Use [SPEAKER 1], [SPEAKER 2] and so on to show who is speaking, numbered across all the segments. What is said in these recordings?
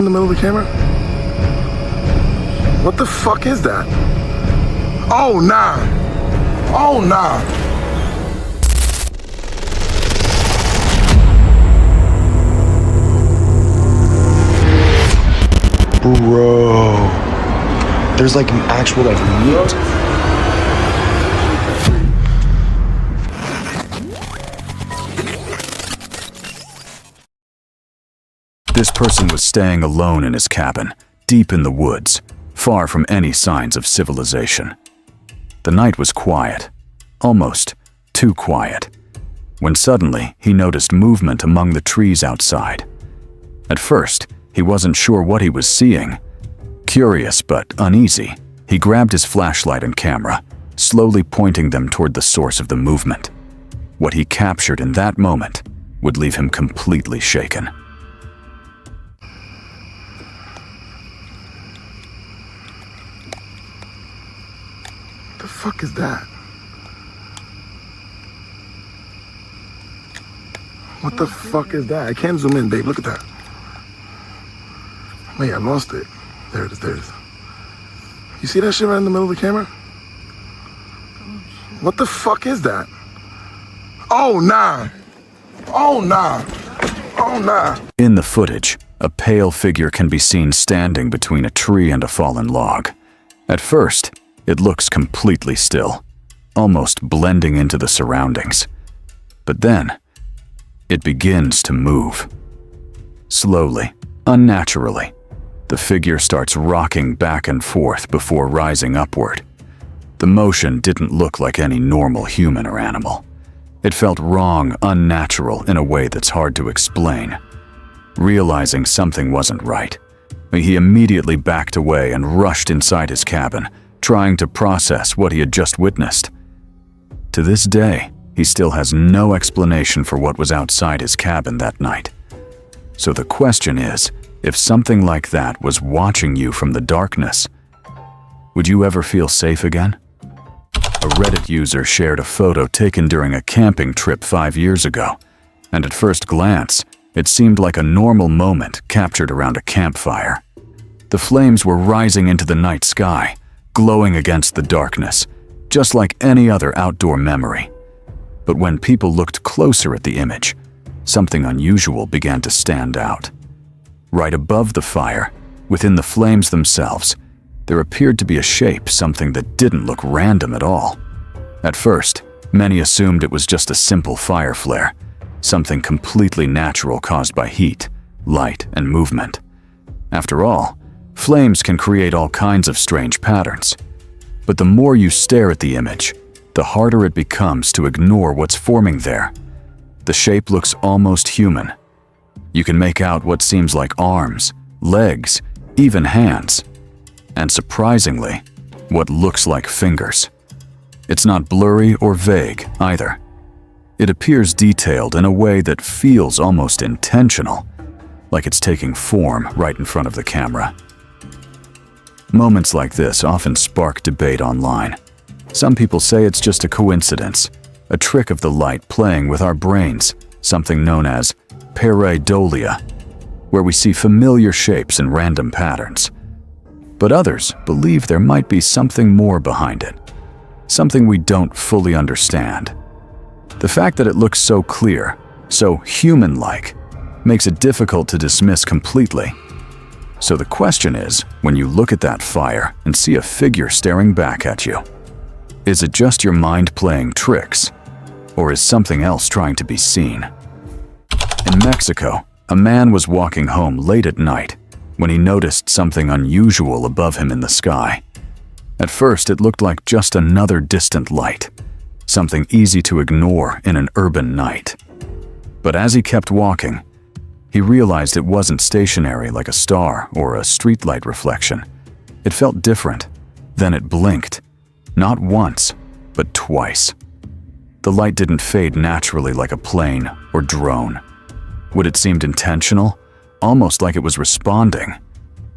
[SPEAKER 1] in the middle of the camera? What the fuck is that? Oh, nah. Oh, nah.
[SPEAKER 2] Bro. There's like an actual meat.
[SPEAKER 3] This person was staying alone in his cabin, deep in the woods, far from any signs of civilization. The night was quiet, almost too quiet, when suddenly he noticed movement among the trees outside. At first, he wasn't sure what he was seeing. Curious but uneasy, he grabbed his flashlight and camera, slowly pointing them toward the source of the movement. What he captured in that moment would leave him completely shaken.
[SPEAKER 1] What the fuck is that? What the fuck is that? I can't zoom in, babe. Look at that. Wait, I lost it. There it is, there it is. You see that shit right in the middle of the camera? What the fuck is that? Oh, nah. Oh, nah. Oh, nah.
[SPEAKER 3] In the footage, a pale figure can be seen standing between a tree and a fallen log. At first, it looks completely still, almost blending into the surroundings. But then, it begins to move. Slowly, unnaturally, the figure starts rocking back and forth before rising upward. The motion didn't look like any normal human or animal. It felt wrong, unnatural in a way that's hard to explain. Realizing something wasn't right, he immediately backed away and rushed inside his cabin, trying to process what he had just witnessed. To this day, he still has no explanation for what was outside his cabin that night. So the question is, if something like that was watching you from the darkness, would you ever feel safe again? A Reddit user shared a photo taken during a camping trip 5 years ago, and at first glance, it seemed like a normal moment captured around a campfire. The flames were rising into the night sky, glowing against the darkness, just like any other outdoor memory. But when people looked closer at the image, something unusual began to stand out. Right above the fire, within the flames themselves, there appeared to be a shape, something that didn't look random at all. At first, many assumed it was just a simple fire flare, something completely natural caused by heat, light, and movement. After all, flames can create all kinds of strange patterns. But the more you stare at the image, the harder it becomes to ignore what's forming there. The shape looks almost human. You can make out what seems like arms, legs, even hands, and surprisingly, what looks like fingers. It's not blurry or vague either. It appears detailed in a way that feels almost intentional, like it's taking form right in front of the camera. Moments like this often spark debate online. Some people say it's just a coincidence, a trick of the light playing with our brains, something known as pareidolia, where we see familiar shapes and random patterns. But others believe there might be something more behind it, something we don't fully understand. The fact that it looks so clear, so human-like, makes it difficult to dismiss completely. So the question is, when you look at that fire and see a figure staring back at you, is it just your mind playing tricks, or is something else trying to be seen? In Mexico, a man was walking home late at night when he noticed something unusual above him in the sky. At first, it looked like just another distant light, something easy to ignore in an urban night. But as he kept walking, he realized it wasn't stationary like a star or a streetlight reflection. It felt different. Then it blinked, not once, but twice. The light didn't fade naturally like a plane or drone. Would it seemed intentional, almost like it was responding?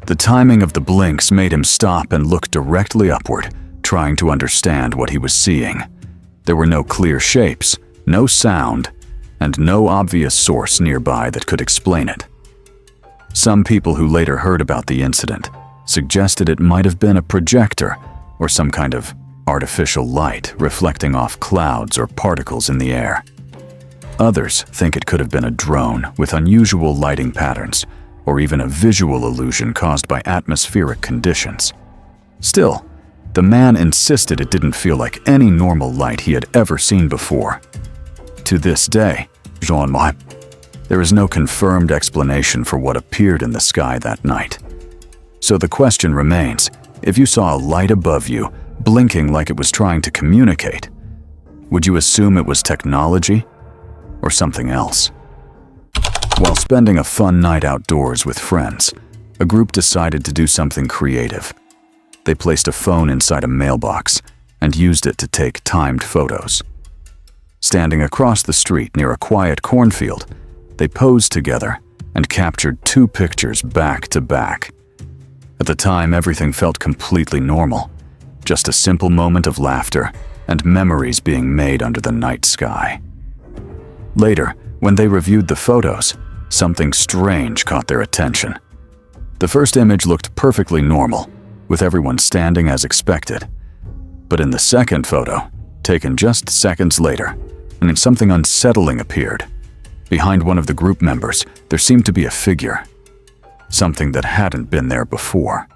[SPEAKER 3] The timing of the blinks made him stop and look directly upward, trying to understand what he was seeing. There were no clear shapes, no sound, and no obvious source nearby that could explain it. Some people who later heard about the incident suggested it might have been a projector or some kind of artificial light reflecting off clouds or particles in the air. Others think it could have been a drone with unusual lighting patterns, or even a visual illusion caused by atmospheric conditions. Still, the man insisted it didn't feel like any normal light he had ever seen before. To this day, there is no confirmed explanation for what appeared in the sky that night. So the question remains, if you saw a light above you, blinking like it was trying to communicate, would you assume it was technology or something else? While spending a fun night outdoors with friends, a group decided to do something creative. They placed a phone inside a mailbox and used it to take timed photos. Standing across the street near a quiet cornfield, they posed together and captured 2 pictures back to back. At the time, everything felt completely normal, just a simple moment of laughter and memories being made under the night sky. Later, when they reviewed the photos, something strange caught their attention. The first image looked perfectly normal, with everyone standing as expected. But in the second photo, taken just seconds later, something unsettling appeared. Behind one of the group members, there seemed to be a figure, something that hadn't been there before.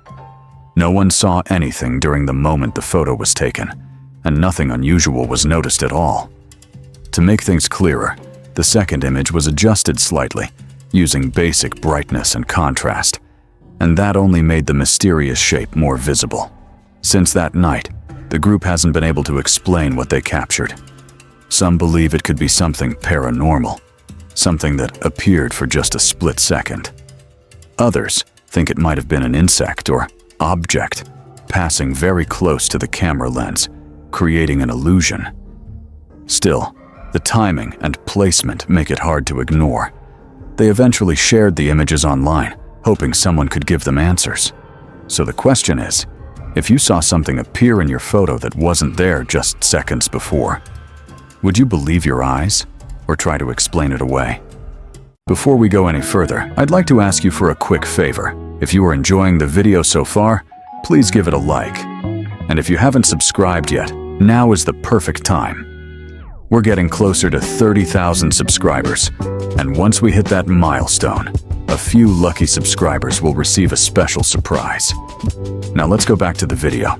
[SPEAKER 3] No one saw anything during the moment the photo was taken, and nothing unusual was noticed at all. To make things clearer, the second image was adjusted slightly, using basic brightness and contrast, and that only made the mysterious shape more visible. Since that night, the group hasn't been able to explain what they captured. Some believe it could be something paranormal, something that appeared for just a split second. Others think it might have been an insect or object passing very close to the camera lens, creating an illusion. Still, the timing and placement make it hard to ignore. They eventually shared the images online, hoping someone could give them answers. So the question is, if you saw something appear in your photo that wasn't there just seconds before, would you believe your eyes or try to explain it away? Before we go any further, I'd like to ask you for a quick favor. If you are enjoying the video so far, please give it a like. And if you haven't subscribed yet, now is the perfect time. We're getting closer to 30,000 subscribers, and once we hit that milestone, a few lucky subscribers will receive a special surprise. Now let's go back to the video.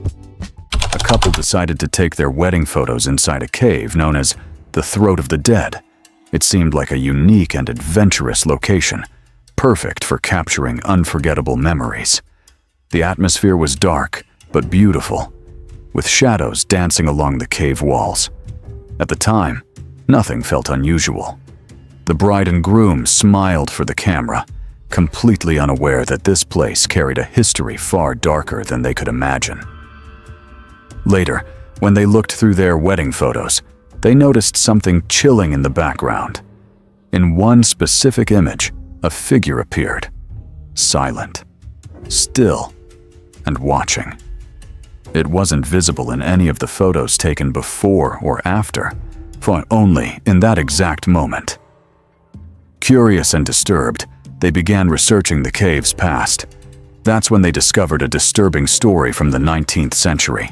[SPEAKER 3] A couple decided to take their wedding photos inside a cave known as the Throat of the Dead. It seemed like a unique and adventurous location, perfect for capturing unforgettable memories. The atmosphere was dark, but beautiful, with shadows dancing along the cave walls. At the time, nothing felt unusual. The bride and groom smiled for the camera, completely unaware that this place carried a history far darker than they could imagine. Later, when they looked through their wedding photos, they noticed something chilling in the background. In one specific image, a figure appeared, silent, still, and watching. It wasn't visible in any of the photos taken before or after, for only in that exact moment. Curious and disturbed, they began researching the cave's past. That's when they discovered a disturbing story from the 19th century.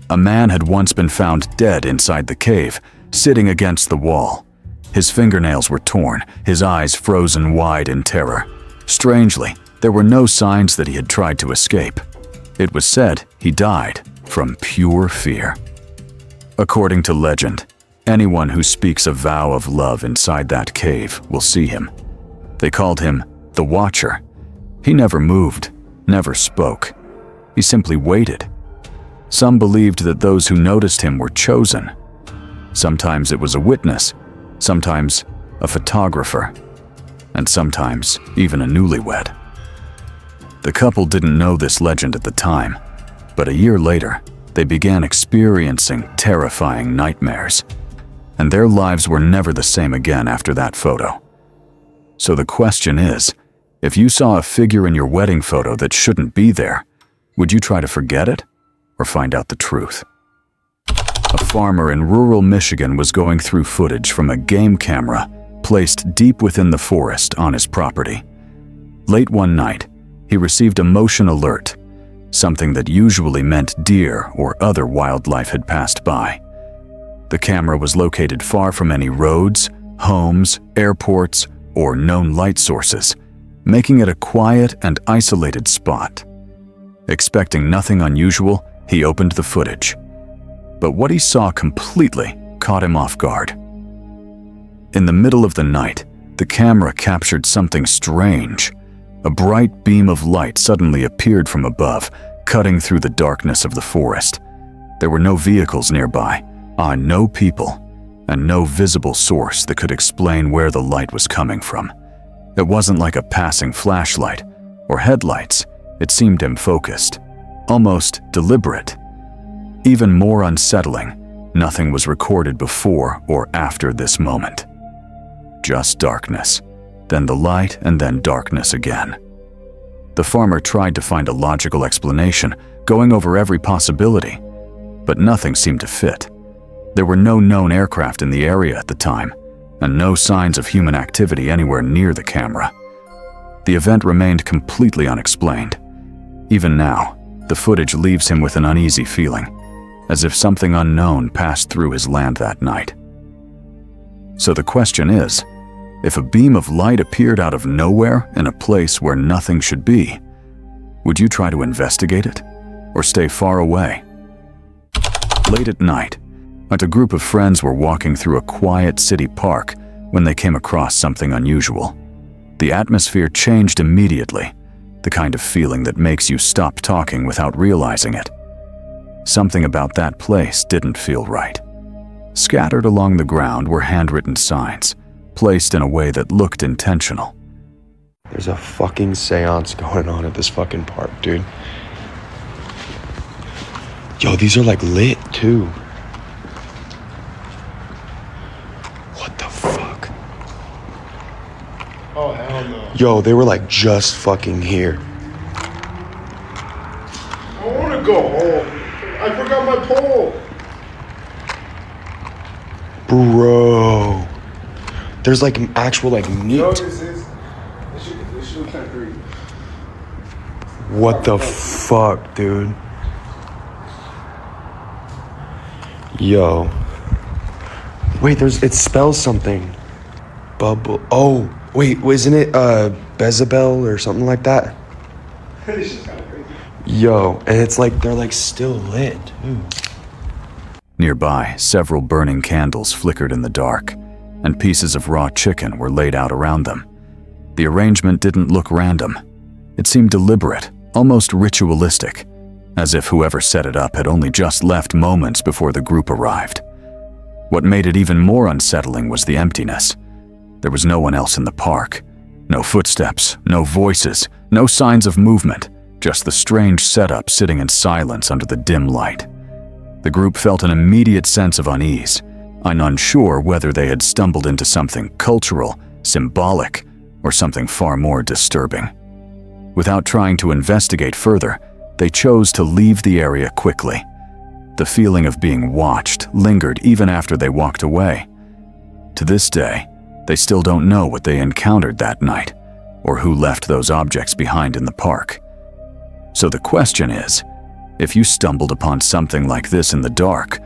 [SPEAKER 3] A man had once been found dead inside the cave, sitting against the wall. His fingernails were torn, his eyes frozen wide in terror. Strangely, there were no signs that he had tried to escape. It was said he died from pure fear. According to legend, anyone who speaks a vow of love inside that cave will see him. They called him the Watcher. He never moved, never spoke. He simply waited. Some believed that those who noticed him were chosen. Sometimes it was a witness, sometimes a photographer, and sometimes even a newlywed. The couple didn't know this legend at the time, but a year later, they began experiencing terrifying nightmares, and their lives were never the same again after that photo. So the question is, if you saw a figure in your wedding photo that shouldn't be there, would you try to forget it or find out the truth? A farmer in rural Michigan was going through footage from a game camera placed deep within the forest on his property. Late one night, he received a motion alert, something that usually meant deer or other wildlife had passed by. The camera was located far from any roads, homes, airports, or known light sources, making it a quiet and isolated spot. Expecting nothing unusual, he opened the footage. But what he saw completely caught him off guard. In the middle of the night, the camera captured something strange. A bright beam of light suddenly appeared from above, cutting through the darkness of the forest. There were no vehicles nearby, no people, and no visible source that could explain where the light was coming from. It wasn't like a passing flashlight or headlights. It seemed unfocused, almost deliberate. Even more unsettling, nothing was recorded before or after this moment. Just darkness, then the light, and then darkness again. The farmer tried to find a logical explanation, going over every possibility, but nothing seemed to fit. There were no known aircraft in the area at the time, and no signs of human activity anywhere near the camera. The event remained completely unexplained. Even now, the footage leaves him with an uneasy feeling, as if something unknown passed through his land that night. So the question is, if a beam of light appeared out of nowhere in a place where nothing should be, would you try to investigate it or stay far away? Late at night, a group of friends were walking through a quiet city park when they came across something unusual. The atmosphere changed immediately, the kind of feeling that makes you stop talking without realizing it. Something about that place didn't feel right. Scattered along the ground were handwritten signs, placed in a way that looked intentional.
[SPEAKER 2] There's a fucking seance going on at this fucking park, dude. Yo, these are like lit too. What the fuck?
[SPEAKER 1] Oh, hell no.
[SPEAKER 2] Yo, they were like just fucking here.
[SPEAKER 1] I want to go home. I forgot my pole.
[SPEAKER 2] Bro. There's like an actual like meat.
[SPEAKER 1] No, this shit kind of creepy.
[SPEAKER 2] What the fuck, dude? Yo. Wait, it spells something. Bubble. Oh, wait, isn't it Bezabel or something like that?
[SPEAKER 1] This shit's kind of crazy.
[SPEAKER 2] Yo, and it's like they're like still lit too.
[SPEAKER 3] Nearby, several burning candles flickered in the dark, and pieces of raw chicken were laid out around them. The arrangement didn't look random. It seemed deliberate, almost ritualistic, as if whoever set it up had only just left moments before the group arrived. What made it even more unsettling was the emptiness. There was no one else in the park. No footsteps, no voices, no signs of movement, just the strange setup sitting in silence under the dim light. The group felt an immediate sense of unease, and unsure whether they had stumbled into something cultural, symbolic, or something far more disturbing. Without trying to investigate further, they chose to leave the area quickly. The feeling of being watched lingered even after they walked away. To this day, they still don't know what they encountered that night, or who left those objects behind in the park. So the question is, if you stumbled upon something like this in the dark,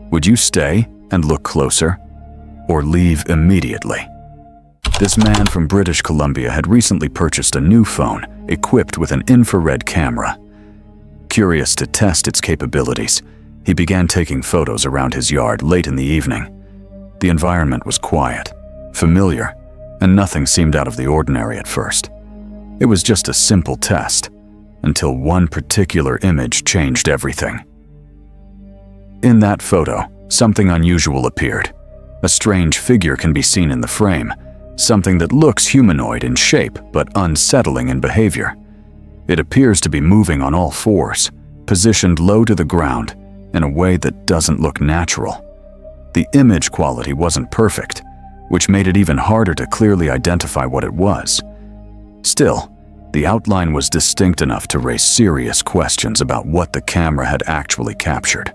[SPEAKER 3] would you stay and look closer, or leave immediately? This man from British Columbia had recently purchased a new phone equipped with an infrared camera. Curious to test its capabilities, he began taking photos around his yard late in the evening. The environment was quiet, familiar, and nothing seemed out of the ordinary at first. It was just a simple test, until one particular image changed everything. In that photo, something unusual appeared. A strange figure can be seen in the frame, something that looks humanoid in shape but unsettling in behavior. It appears to be moving on all fours, positioned low to the ground in a way that doesn't look natural. The image quality wasn't perfect, which made it even harder to clearly identify what it was. Still, the outline was distinct enough to raise serious questions about what the camera had actually captured.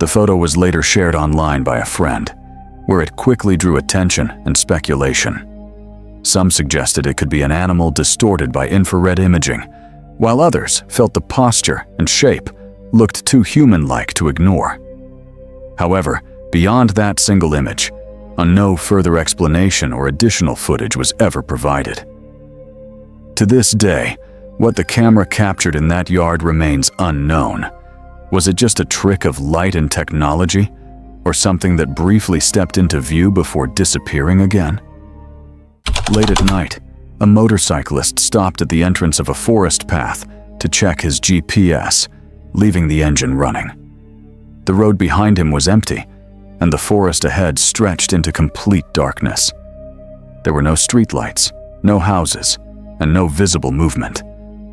[SPEAKER 3] The photo was later shared online by a friend, where it quickly drew attention and speculation. Some suggested it could be an animal distorted by infrared imaging, while others felt the posture and shape looked too human-like to ignore. However, beyond that single image, no further explanation or additional footage was ever provided. To this day, what the camera captured in that yard remains unknown. Was it just a trick of light and technology, or something that briefly stepped into view before disappearing again? Late at night, a motorcyclist stopped at the entrance of a forest path to check his GPS, leaving the engine running. The road behind him was empty, and the forest ahead stretched into complete darkness. There were no streetlights, no houses, and no visible movement,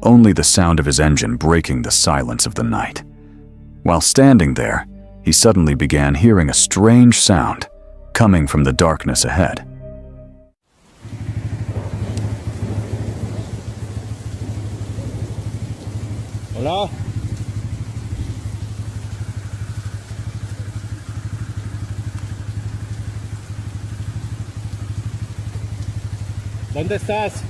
[SPEAKER 3] only the sound of his engine breaking the silence of the night. While standing there, he suddenly began hearing a strange sound coming from the darkness ahead.
[SPEAKER 4] Hola. ¿Dónde estás?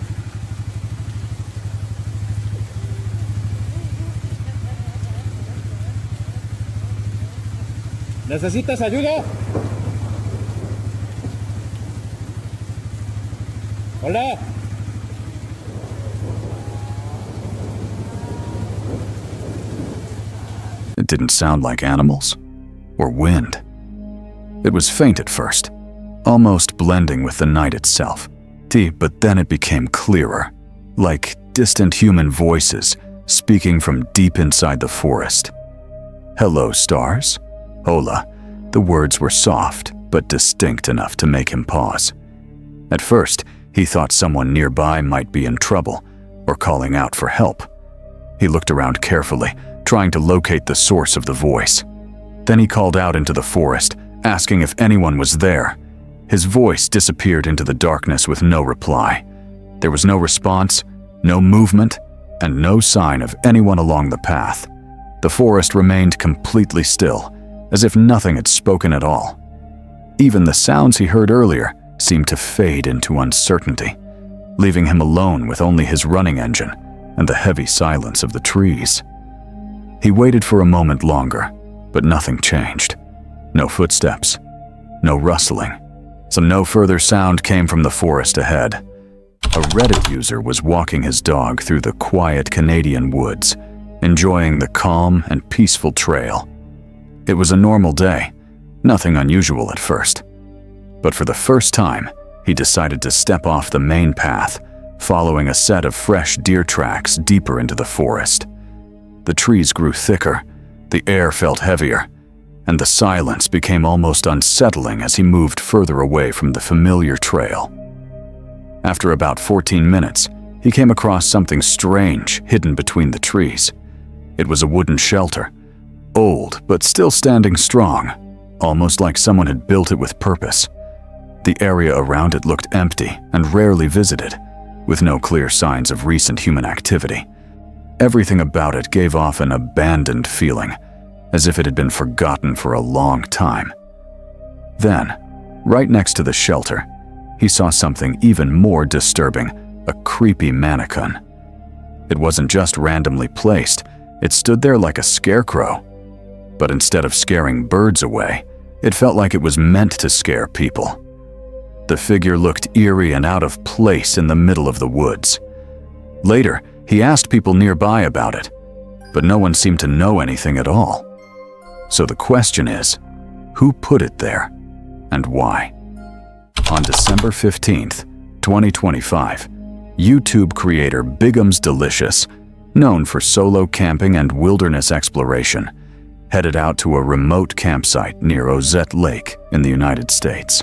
[SPEAKER 4] ¿Necesitas ayuda? Hola.
[SPEAKER 3] It didn't sound like animals or wind. It was faint at first, almost blending with the night itself. But then it became clearer, like distant human voices speaking from deep inside the forest. Hello, stars. Hola. The words were soft, but distinct enough to make him pause. At first, he thought someone nearby might be in trouble or calling out for help. He looked around carefully, trying to locate the source of the voice. Then he called out into the forest, asking if anyone was there. His voice disappeared into the darkness with no reply. There was no response, no movement, and no sign of anyone along the path. The forest remained completely still, as if nothing had spoken at all. Even the sounds he heard earlier seemed to fade into uncertainty, leaving him alone with only his running engine and the heavy silence of the trees. He waited for a moment longer, but nothing changed. No footsteps, no rustling. So no further sound came from the forest ahead. A Reddit user was walking his dog through the quiet Canadian woods, enjoying the calm and peaceful trail. It was a normal day, nothing unusual at first. But for the first time, he decided to step off the main path, following a set of fresh deer tracks deeper into the forest. The trees grew thicker, the air felt heavier, and the silence became almost unsettling as he moved further away from the familiar trail. After about 14 minutes, he came across something strange hidden between the trees. It was a wooden shelter, old but still standing strong, almost like someone had built it with purpose. The area around it looked empty and rarely visited, with no clear signs of recent human activity. Everything about it gave off an abandoned feeling, as if it had been forgotten for a long time. Then, right next to the shelter, he saw something even more disturbing, a creepy mannequin. It wasn't just randomly placed, it stood there like a scarecrow. But instead of scaring birds away, it felt like it was meant to scare people. The figure looked eerie and out of place in the middle of the woods. Later, he asked people nearby about it, but no one seemed to know anything at all. So the question is, who put it there and why? On December 15th, 2025, YouTube creator Bigum's Delicious, known for solo camping and wilderness exploration, headed out to a remote campsite near Ozette Lake in the United States.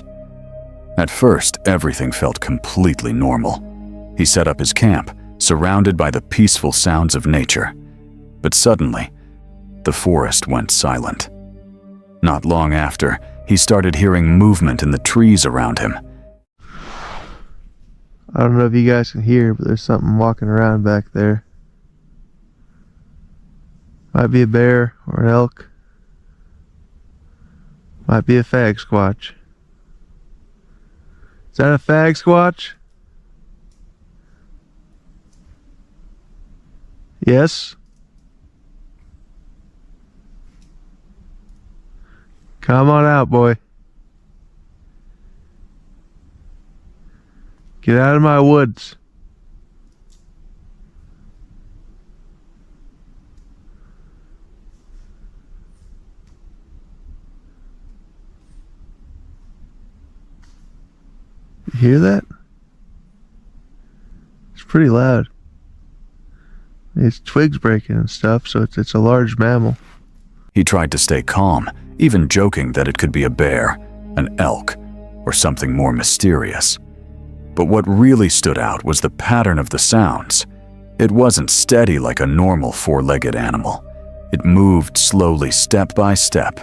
[SPEAKER 3] At first, everything felt completely normal. He set up his camp, surrounded by the peaceful sounds of nature. But suddenly, the forest went silent. Not long after, he started hearing movement in the trees around him.
[SPEAKER 5] I don't know if you guys can hear, but there's something walking around back there. Might be a bear or an elk. Might be a fag squatch. Is that a fag squatch? Yes? Come on out, boy. Get out of my woods. You hear that? It's pretty loud. It's twigs breaking and stuff, so it's a large mammal.
[SPEAKER 3] He tried to stay calm, even joking that it could be a bear, an elk, or something more mysterious. But what really stood out was the pattern of the sounds. It wasn't steady like a normal four-legged animal. It moved slowly, step by step,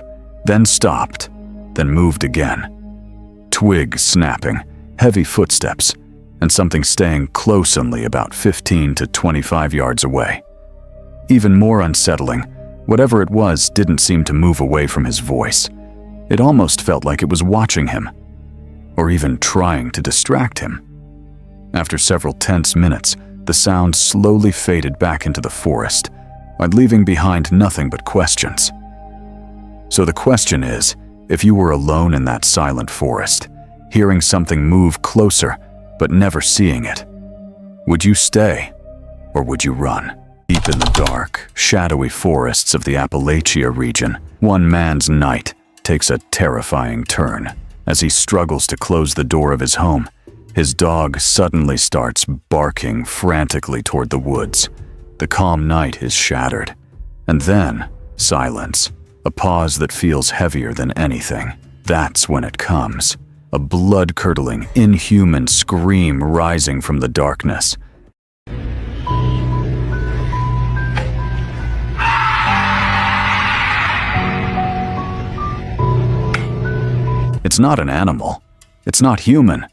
[SPEAKER 3] then stopped, then moved again. Twigs snapping, heavy footsteps, and something staying close only about 15 to 25 yards away. Even more unsettling, whatever it was didn't seem to move away from his voice. It almost felt like it was watching him, or even trying to distract him. After several tense minutes, the sound slowly faded back into the forest, leaving behind nothing but questions. So the question is, if you were alone in that silent forest, hearing something move closer but never seeing it, would you stay or would you run? Deep in the dark, shadowy forests of the Appalachia region, one man's night takes a terrifying turn. As he struggles to close the door of his home, his dog suddenly starts barking frantically toward the woods. The calm night is shattered. And then, silence. A pause that feels heavier than anything. That's when it comes. A blood-curdling, inhuman scream rising from the darkness. It's not an animal. It's not human.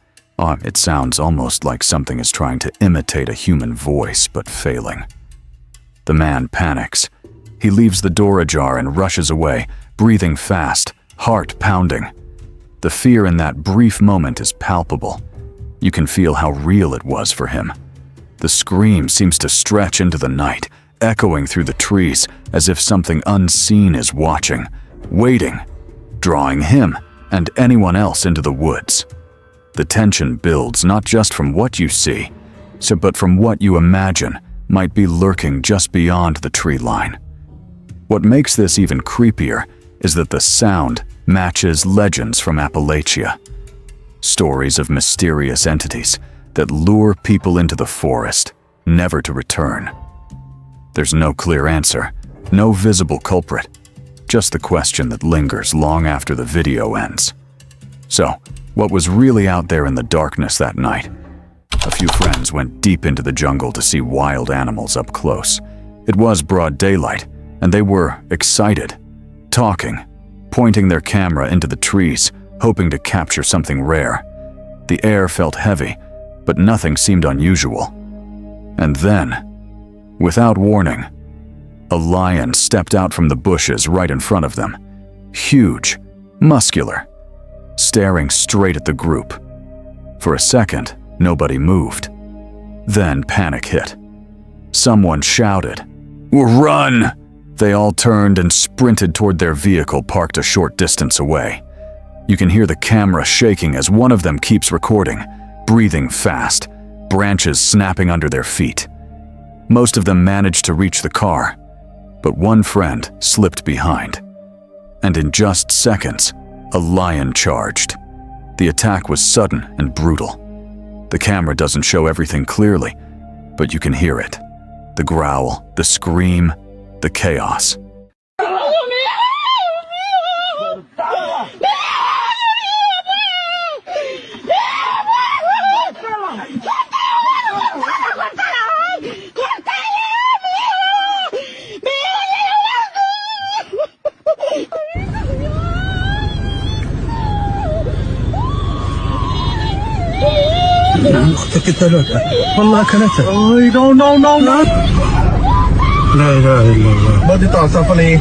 [SPEAKER 3] It sounds almost like something is trying to imitate a human voice, but failing. The man panics. He leaves the door ajar and rushes away, breathing fast, heart pounding. The fear in that brief moment is palpable. You can feel how real it was for him. The scream seems to stretch into the night, echoing through the trees as if something unseen is watching, waiting, drawing him and anyone else into the woods. The tension builds not just from what you see, but from what you imagine might be lurking just beyond the tree line. What makes this even creepier is that the sound matches legends from Appalachia. Stories of mysterious entities that lure people into the forest, never to return. There's no clear answer, no visible culprit, just the question that lingers long after the video ends. So, what was really out there in the darkness that night? A few friends went deep into the jungle to see wild animals up close. It was broad daylight, and they were excited, talking, pointing their camera into the trees, hoping to capture something rare. The air felt heavy, but nothing seemed unusual. And then, without warning, a lion stepped out from the bushes right in front of them. Huge, muscular, staring straight at the group. For a second, nobody moved. Then panic hit. Someone shouted, "Run!" They all turned and sprinted toward their vehicle parked a short distance away. You can hear the camera shaking as one of them keeps recording, breathing fast, branches snapping under their feet. Most of them managed to reach the car, but one friend slipped behind. And in just seconds, a lion charged. The attack was sudden and brutal. The camera doesn't show everything clearly, but you can hear it. The growl, the scream, the chaos.
[SPEAKER 6] اختك الثلاثة والله أكلتها. No, no, no, no. لا إله إلا الله. بدي تعصفني.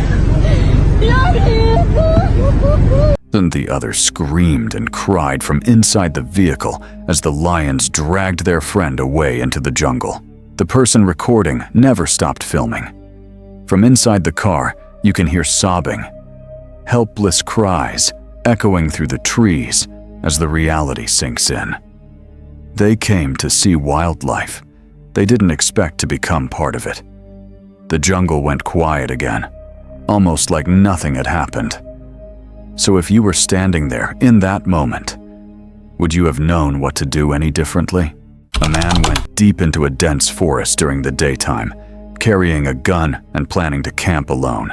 [SPEAKER 3] Then the others screamed and cried from inside the vehicle as the lions dragged their friend away into the jungle. The person recording never stopped filming. From inside the car, you can hear sobbing, helpless cries echoing through the trees as the reality sinks in. They came to see wildlife. They didn't expect to become part of it. The jungle went quiet again, almost like nothing had happened. So if you were standing there in that moment, would you have known what to do any differently? A man went deep into a dense forest during the daytime, carrying a gun and planning to camp alone.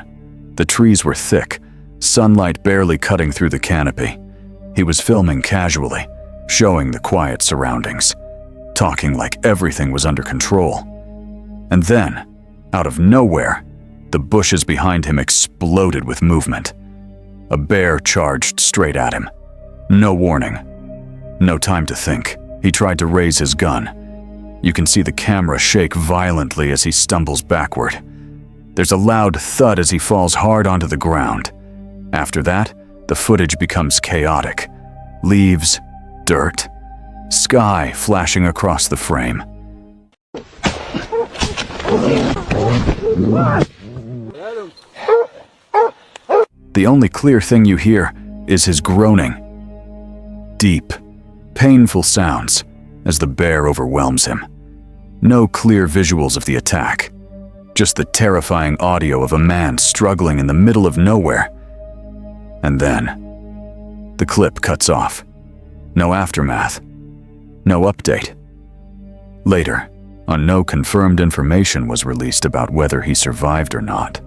[SPEAKER 3] The trees were thick, sunlight barely cutting through the canopy. He was filming casually, showing the quiet surroundings, talking like everything was under control. And then, out of nowhere, the bushes behind him exploded with movement. A bear charged straight at him. No warning. No time to think. He tried to raise his gun. You can see the camera shake violently as he stumbles backward. There's a loud thud as he falls hard onto the ground. After that, the footage becomes chaotic. Leaves, dirt, sky flashing across the frame. The only clear thing you hear is his groaning. Deep, painful sounds as the bear overwhelms him. No clear visuals of the attack, just the terrifying audio of a man struggling in the middle of nowhere. And then, the clip cuts off. No aftermath, no update. Later, no confirmed information was released about whether he survived or not.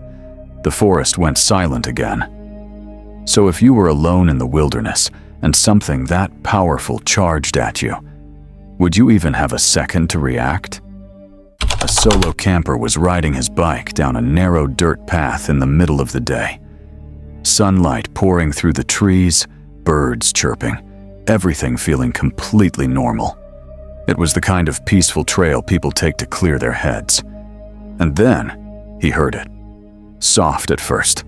[SPEAKER 3] The forest went silent again. So if you were alone in the wilderness and something that powerful charged at you, would you even have a second to react? A solo camper was riding his bike down a narrow dirt path in the middle of the day. Sunlight pouring through the trees, birds chirping, everything feeling completely normal. It was the kind of peaceful trail people take to clear their heads. And then he heard it. Soft at first,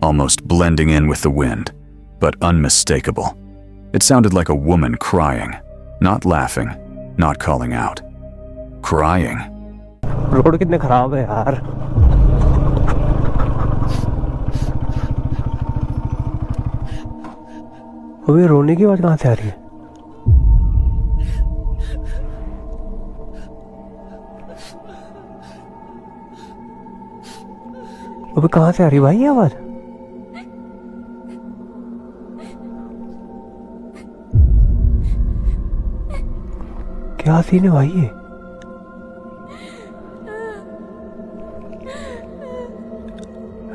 [SPEAKER 3] almost blending in with the wind, but unmistakable. It sounded like a woman crying, not laughing, not calling out. Crying.
[SPEAKER 7] Road कितने खराब है यार। अबे रोने की आवाज कहाँ से आ रही है? अबे कहाँ से आ रही भाई ये आवाज? क्या सीन है भाई ये?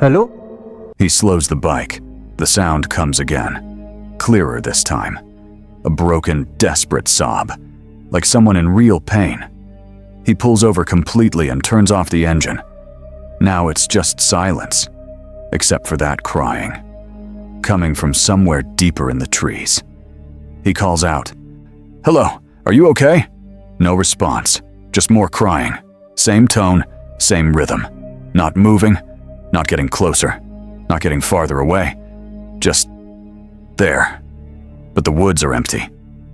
[SPEAKER 7] Hello?
[SPEAKER 3] He slows the bike. The sound comes again. Clearer this time. A broken, desperate sob. Like someone in real pain. He pulls over completely and turns off the engine. Now it's just silence. Except for that crying. Coming from somewhere deeper in the trees. He calls out. "Hello, are you okay?" No response. Just more crying. Same tone, same rhythm. Not moving. Not getting closer, not getting farther away, just there. But the woods are empty.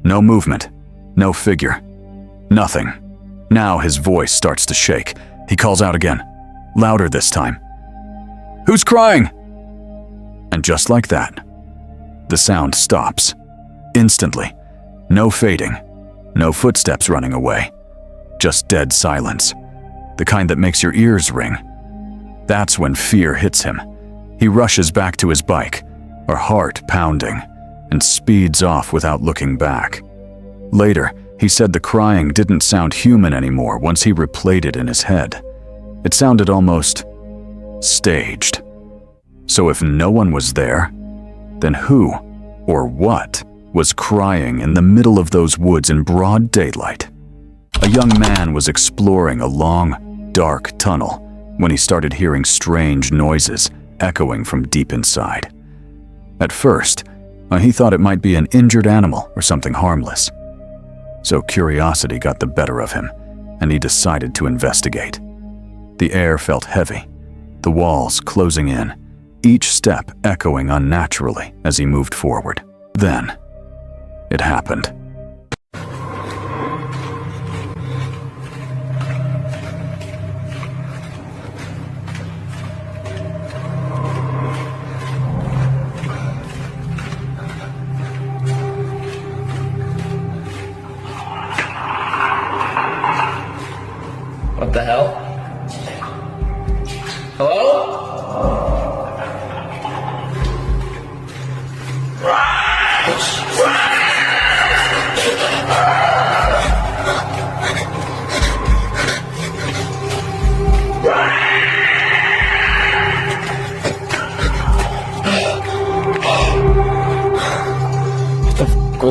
[SPEAKER 3] No movement, no figure, nothing. Now his voice starts to shake. He calls out again, louder this time. "Who's crying?" And just like that, the sound stops. Instantly. No fading, no footsteps running away. Just dead silence. The kind that makes your ears ring. That's when fear hits him. He rushes back to his bike, her heart pounding, and speeds off without looking back. Later, he said the crying didn't sound human anymore once he replayed it in his head. It sounded almost staged. So if no one was there, then who or what was crying in the middle of those woods in broad daylight? A young man was exploring a long, dark tunnel when he started hearing strange noises echoing from deep inside. At first, he thought it might be an injured animal or something harmless. So curiosity got the better of him, and he decided to investigate. The air felt heavy, the walls closing in, each step echoing unnaturally as he moved forward. Then, it happened.
[SPEAKER 8] Was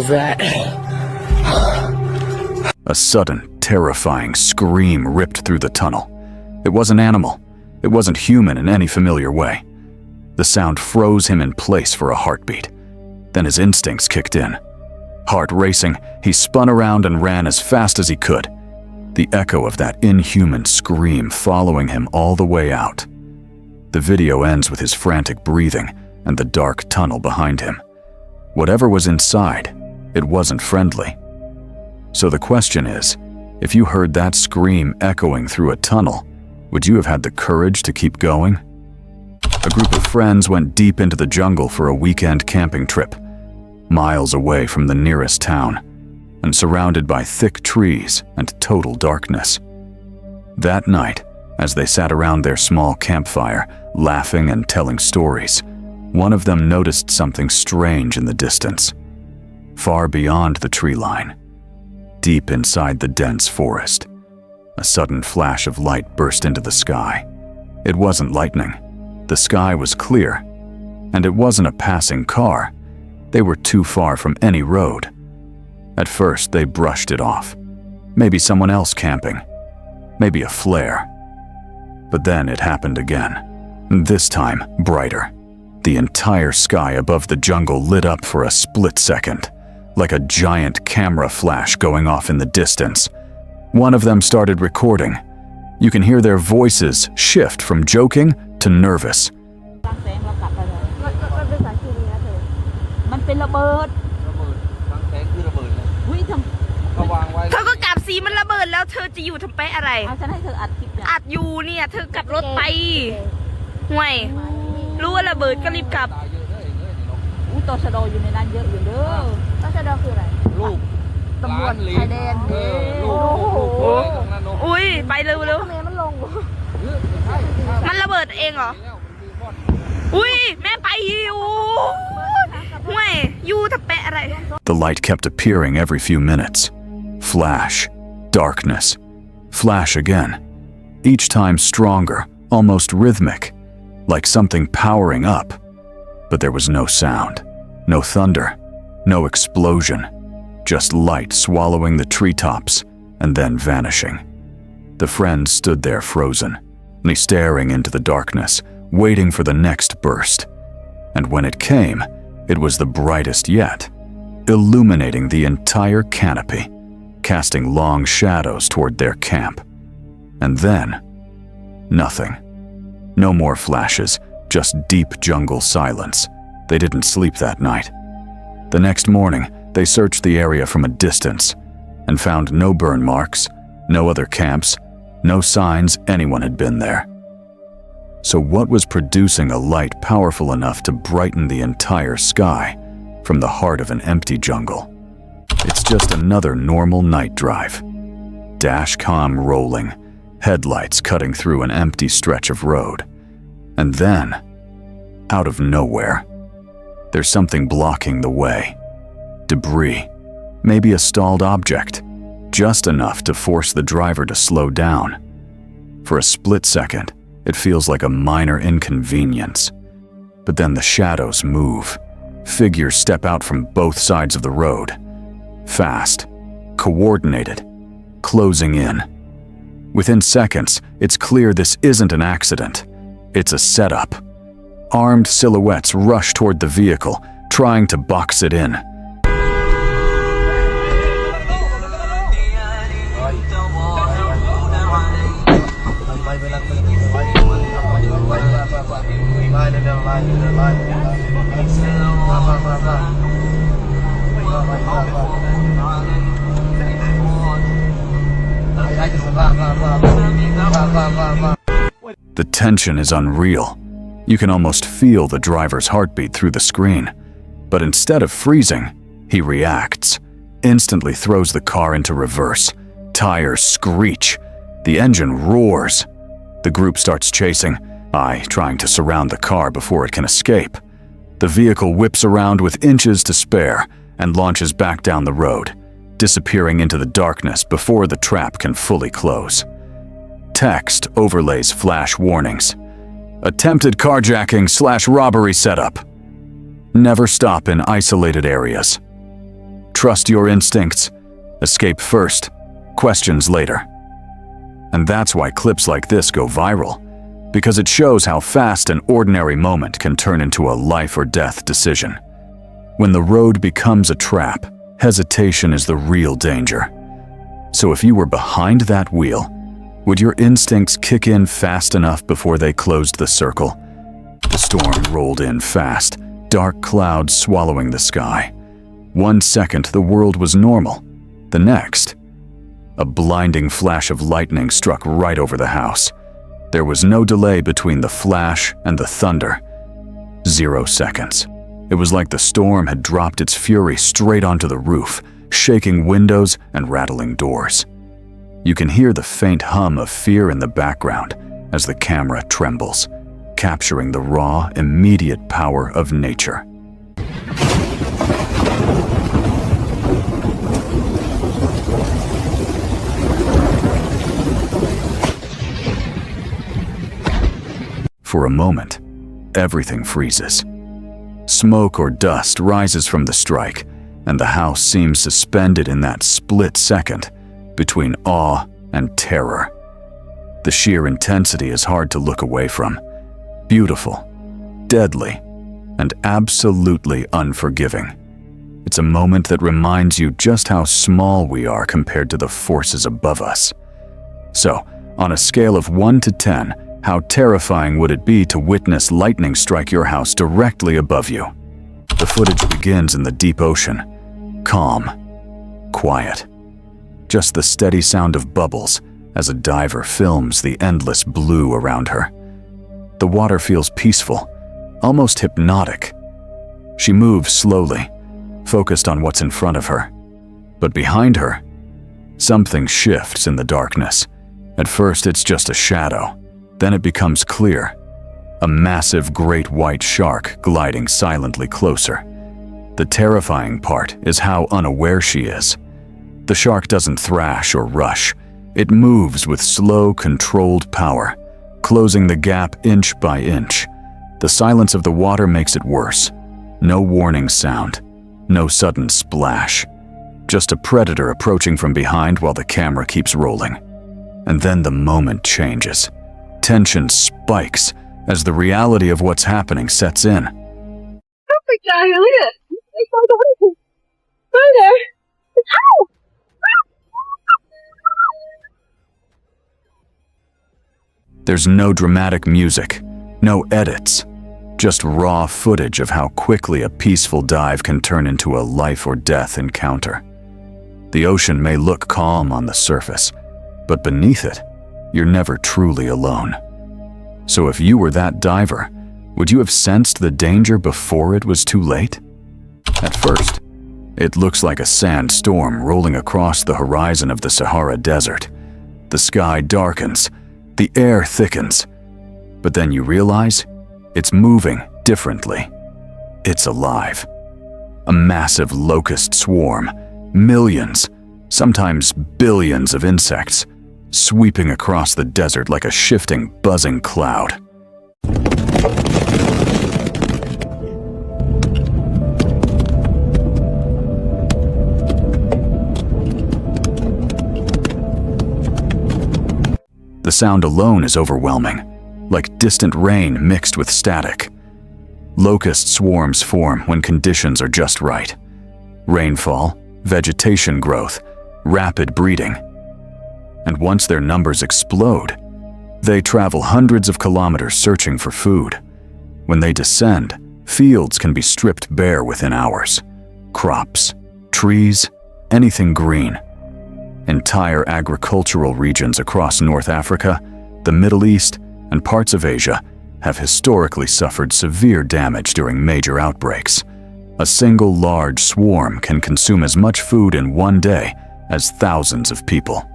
[SPEAKER 8] that?
[SPEAKER 3] A sudden, terrifying scream ripped through the tunnel. It wasn't animal. It wasn't human in any familiar way. The sound froze him in place for a heartbeat. Then his instincts kicked in. Heart racing, he spun around and ran as fast as he could, the echo of that inhuman scream following him all the way out. The video ends with his frantic breathing and the dark tunnel behind him. Whatever was inside, it wasn't friendly. So the question is, if you heard that scream echoing through a tunnel, would you have had the courage to keep going? A group of friends went deep into the jungle for a weekend camping trip, miles away from the nearest town, and surrounded by thick trees and total darkness. That night, as they sat around their small campfire, laughing and telling stories, one of them noticed something strange in the distance. Far beyond the tree line, deep inside the dense forest, a sudden flash of light burst into the sky. It wasn't lightning. The sky was clear, and it wasn't a passing car. They were too far from any road. At first, they brushed it off. Maybe someone else camping. Maybe a flare. But then it happened again. This time, brighter. The entire sky above the jungle lit up for a split second, like a giant camera flash going off in the distance. One of them started recording. You can hear their voices shift from joking to nervous.
[SPEAKER 9] มันเป็นระเบิดเธอก็กลับสิมันระเบิดแล้วเธอจะอยู่ทำไปอะไรฉันให้เธออัดคลิปอัดอยู่เนี่ยเธอกลับรถไปห่วยรู้ว่าระเบิดก็รีบกลับตชดอยู่ในนั้นเยอะอยู่เด้อตชดคืออะไรลูกตำรวจชายแดนโอ้โหอุ้ยไปเร็วๆมันลงมันระเบิดเองเหรออุ้ยแม่ไปอยู่ห่วยอยู่ทำไปอะไร
[SPEAKER 3] The light kept appearing every few minutes. Flash, darkness, flash again. Each time stronger, almost rhythmic, like something powering up. But there was no sound, no thunder, no explosion, just light swallowing the treetops and then vanishing. The friends stood there frozen, staring into the darkness, waiting for the next burst. And when it came, it was the brightest yet, illuminating the entire canopy, casting long shadows toward their camp. And then, nothing. No more flashes, just deep jungle silence. They didn't sleep that night. The next morning, they searched the area from a distance and found no burn marks, no other camps, no signs anyone had been there. So what was producing a light powerful enough to brighten the entire sky from the heart of an empty jungle? It's just another normal night drive. Dash cam rolling, headlights cutting through an empty stretch of road. And then, out of nowhere, there's something blocking the way. Debris, maybe a stalled object, just enough to force the driver to slow down. For a split second, it feels like a minor inconvenience. But then the shadows move. Figures step out from both sides of the road. Fast, coordinated, closing in. Within seconds, it's clear this isn't an accident. It's a setup. Armed silhouettes rush toward the vehicle, trying to box it in. The tension is unreal. You can almost feel the driver's heartbeat through the screen. But instead of freezing, he reacts, instantly throws the car into reverse. Tires screech. The engine roars. The group starts chasing, I trying to surround the car before it can escape. The vehicle whips around with inches to spare and launches back down the road, disappearing into the darkness before the trap can fully close. Text overlays flash warnings. Attempted carjacking/robbery setup. Never stop in isolated areas. Trust your instincts. Escape first, questions later. And that's why clips like this go viral, because it shows how fast an ordinary moment can turn into a life or death decision. When the road becomes a trap, hesitation is the real danger. So if you were behind that wheel, would your instincts kick in fast enough before they closed the circle? The storm rolled in fast, dark clouds swallowing the sky. 1 second the world was normal. The next, a blinding flash of lightning struck right over the house. There was no delay between the flash and the thunder. 0 seconds. It was like the storm had dropped its fury straight onto the roof, shaking windows and rattling doors. You can hear the faint hum of fear in the background as the camera trembles, capturing the raw, immediate power of nature. For a moment, everything freezes. Smoke or dust rises from the strike, and the house seems suspended in that split second between awe and terror. The sheer intensity is hard to look away from. Beautiful, deadly, and absolutely unforgiving. It's a moment that reminds you just how small we are compared to the forces above us. So, on a scale of 1 to 10, how terrifying would it be to witness lightning strike your house directly above you? The footage begins in the deep ocean. Calm, quiet. Just the steady sound of bubbles as a diver films the endless blue around her. The water feels peaceful, almost hypnotic. She moves slowly, focused on what's in front of her. But behind her, something shifts in the darkness. At first, it's just a shadow. Then it becomes clear. A massive great white shark gliding silently closer. The terrifying part is how unaware she is. The shark doesn't thrash or rush. It moves with slow, controlled power, closing the gap inch by inch. The silence of the water makes it worse. No warning sound, no sudden splash. Just a predator approaching from behind while the camera keeps rolling. And then the moment changes. Tension spikes as the reality of what's happening sets in.
[SPEAKER 8] Perfect down here, look at it. It's so dark. Right there. Ow!
[SPEAKER 3] There's no dramatic music, no edits, just raw footage of how quickly a peaceful dive can turn into a life or death encounter. The ocean may look calm on the surface, but beneath it, you're never truly alone. So if you were that diver, would you have sensed the danger before it was too late? At first, it looks like a sandstorm rolling across the horizon of the Sahara Desert. The sky darkens, the air thickens, but then you realize it's moving differently. It's alive. A massive locust swarm, millions, sometimes billions of insects, sweeping across the desert like a shifting, buzzing cloud. The sound alone is overwhelming, like distant rain mixed with static. Locust swarms form when conditions are just right. Rainfall, vegetation growth, rapid breeding. And once their numbers explode, they travel hundreds of kilometers searching for food. When they descend, fields can be stripped bare within hours. Crops, trees, anything green. Entire agricultural regions across North Africa, the Middle East, and parts of Asia have historically suffered severe damage during major outbreaks. A single large swarm can consume as much food in one day as thousands of people.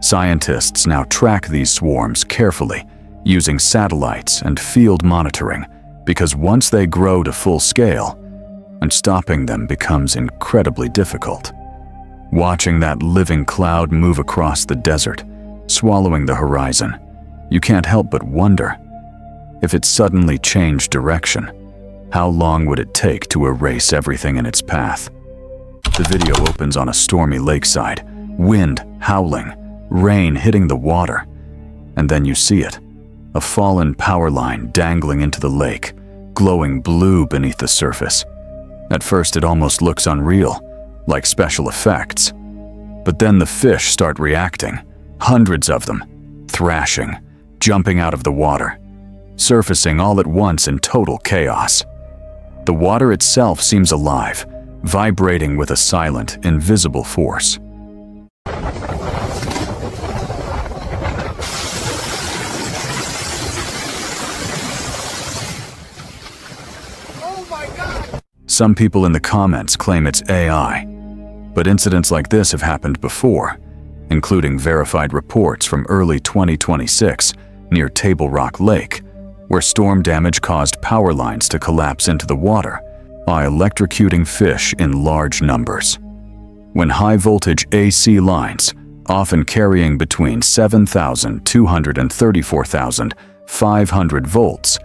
[SPEAKER 3] Scientists now track these swarms carefully, using satellites and field monitoring, because once they grow to full scale, and stopping them becomes incredibly difficult. Watching that living cloud move across the desert, swallowing the horizon, you can't help but wonder, if it suddenly changed direction, how long would it take to erase everything in its path? The video opens on a stormy lakeside, wind howling, rain hitting the water, and then you see it, a fallen power line dangling into the lake, glowing blue beneath the surface. At first it almost looks unreal, like special effects. But then the fish start reacting, hundreds of them, thrashing, jumping out of the water, surfacing all at once in total chaos. The water itself seems alive, vibrating with a silent, invisible force. Some people in the comments claim it's AI, but incidents like this have happened before, including verified reports from early 2026 near Table Rock Lake, where storm damage caused power lines to collapse into the water by electrocuting fish in large numbers. When high-voltage AC lines, often carrying between 7,200 and 34,500 volts,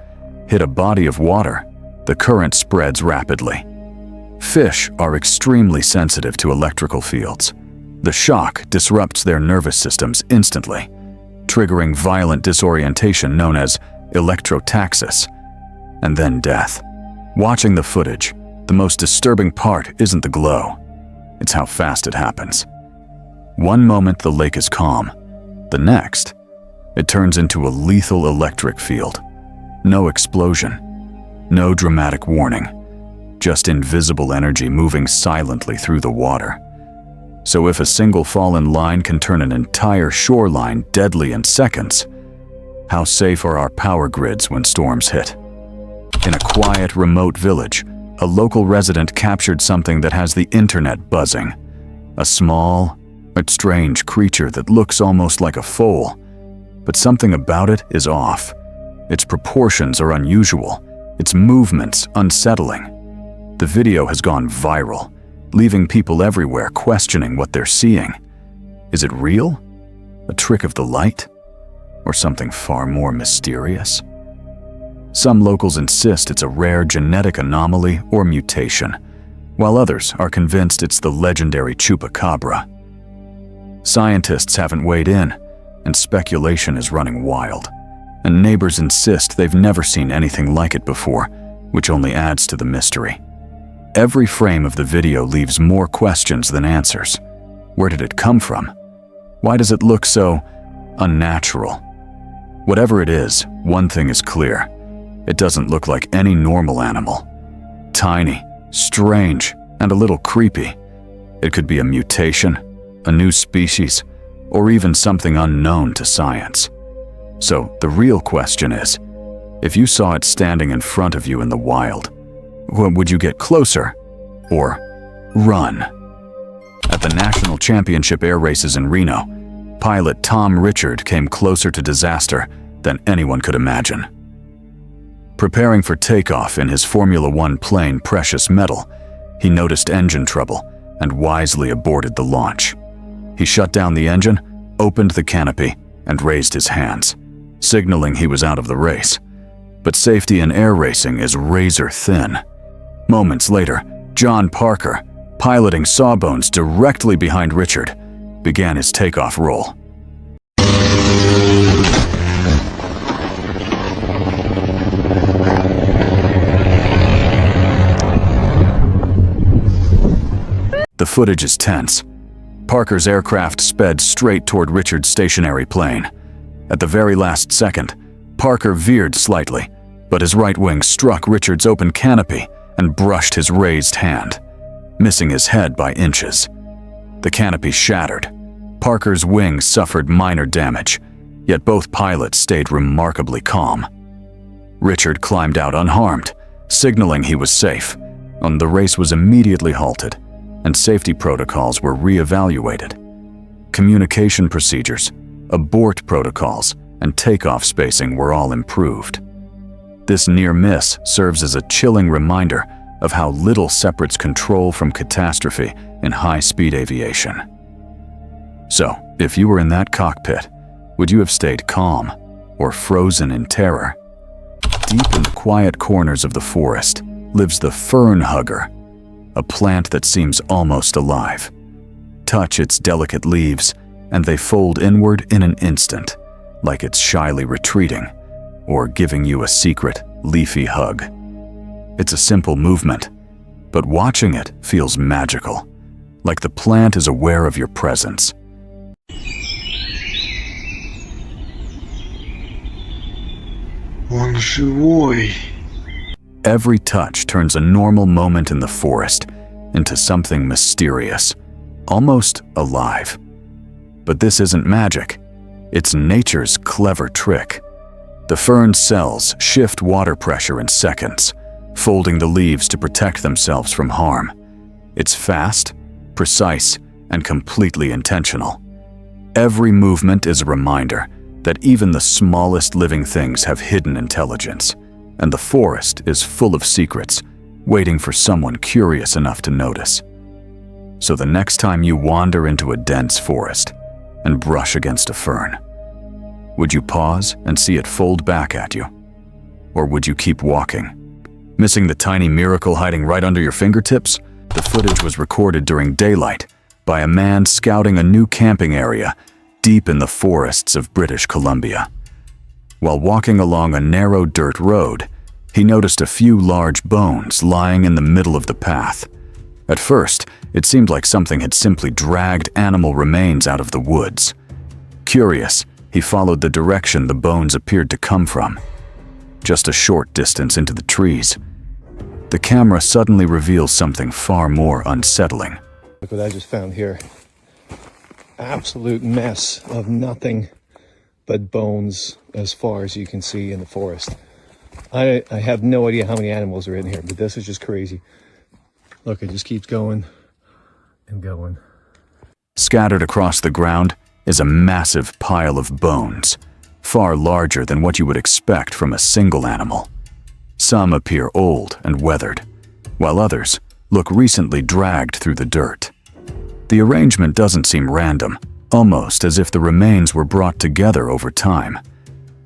[SPEAKER 3] hit a body of water, the current spreads rapidly. Fish are extremely sensitive to electrical fields. The shock disrupts their nervous systems instantly, triggering violent disorientation known as electrotaxis, and then death. Watching the footage, the most disturbing part isn't the glow, it's how fast it happens. One moment the lake is calm, the next, it turns into a lethal electric field. No explosion, no dramatic warning, just invisible energy moving silently through the water. So if a single fallen line can turn an entire shoreline deadly in seconds, how safe are our power grids when storms hit? In a quiet, remote village, a local resident captured something that has the internet buzzing. A small, but strange creature that looks almost like a foal, but something about it is off. Its proportions are unusual, its movements unsettling. The video has gone viral, leaving people everywhere questioning what they're seeing. Is it real? A trick of the light? Or something far more mysterious? Some locals insist it's a rare genetic anomaly or mutation, while others are convinced it's the legendary chupacabra. Scientists haven't weighed in, and speculation is running wild. And neighbors insist they've never seen anything like it before, which only adds to the mystery. Every frame of the video leaves more questions than answers. Where did it come from? Why does it look so unnatural? Whatever it is, one thing is clear. It doesn't look like any normal animal. Tiny, strange, and a little creepy. It could be a mutation, a new species, or even something unknown to science. So the real question is, if you saw it standing in front of you in the wild, would you get closer or run? At the National Championship air races in Reno, pilot Tom Richard came closer to disaster than anyone could imagine. Preparing for takeoff in his Formula One plane Precious Metal, he noticed engine trouble and wisely aborted the launch. He shut down the engine, opened the canopy, and raised his hands, signaling he was out of the race. But safety in air racing is razor thin. Moments later, John Parker, piloting Sawbones directly behind Richard, began his takeoff roll. The footage is tense. Parker's aircraft sped straight toward Richard's stationary plane. At the very last second, Parker veered slightly, but his right wing struck Richard's open canopy and brushed his raised hand, missing his head by inches. The canopy shattered. Parker's wing suffered minor damage, yet both pilots stayed remarkably calm. Richard climbed out unharmed, signaling he was safe, and the race was immediately halted, and safety protocols were re-evaluated. Communication procedures, abort protocols, and takeoff spacing were all improved. This near miss serves as a chilling reminder of how little separates control from catastrophe in high-speed aviation. So, if you were in that cockpit, would you have stayed calm or frozen in terror? Deep in the quiet corners of the forest lives the fern hugger, a plant that seems almost alive. Touch its delicate leaves, and they fold inward in an instant, like it's shyly retreating or giving you a secret, leafy hug. It's a simple movement, but watching it feels magical, like the plant is aware of your presence. Every touch turns a normal moment in the forest into something mysterious, almost alive. But this isn't magic. It's nature's clever trick. The fern cells shift water pressure in seconds, folding the leaves to protect themselves from harm. It's fast, precise, and completely intentional. Every movement is a reminder that even the smallest living things have hidden intelligence, and the forest is full of secrets, waiting for someone curious enough to notice. So the next time you wander into a dense forest and brush against a fern, would you pause and see it fold back at you? Or would you keep walking? Missing the tiny miracle hiding right under your fingertips? The footage was recorded during daylight by a man scouting a new camping area deep in the forests of British Columbia. While walking along a narrow dirt road, he noticed a few large bones lying in the middle of the path. At first, it seemed like something had simply dragged animal remains out of the woods. Curious, he followed the direction the bones appeared to come from. Just a short distance into the trees, the camera suddenly reveals something far more unsettling.
[SPEAKER 10] Look what I just found here. Absolute mess of nothing but bones as far as you can see in the forest. I have no idea how many animals are in here, but this is just crazy. Look, it just keeps going and going.
[SPEAKER 3] Scattered across the ground is a massive pile of bones, far larger than what you would expect from a single animal. Some appear old and weathered, while others look recently dragged through the dirt. The arrangement doesn't seem random, almost as if the remains were brought together over time.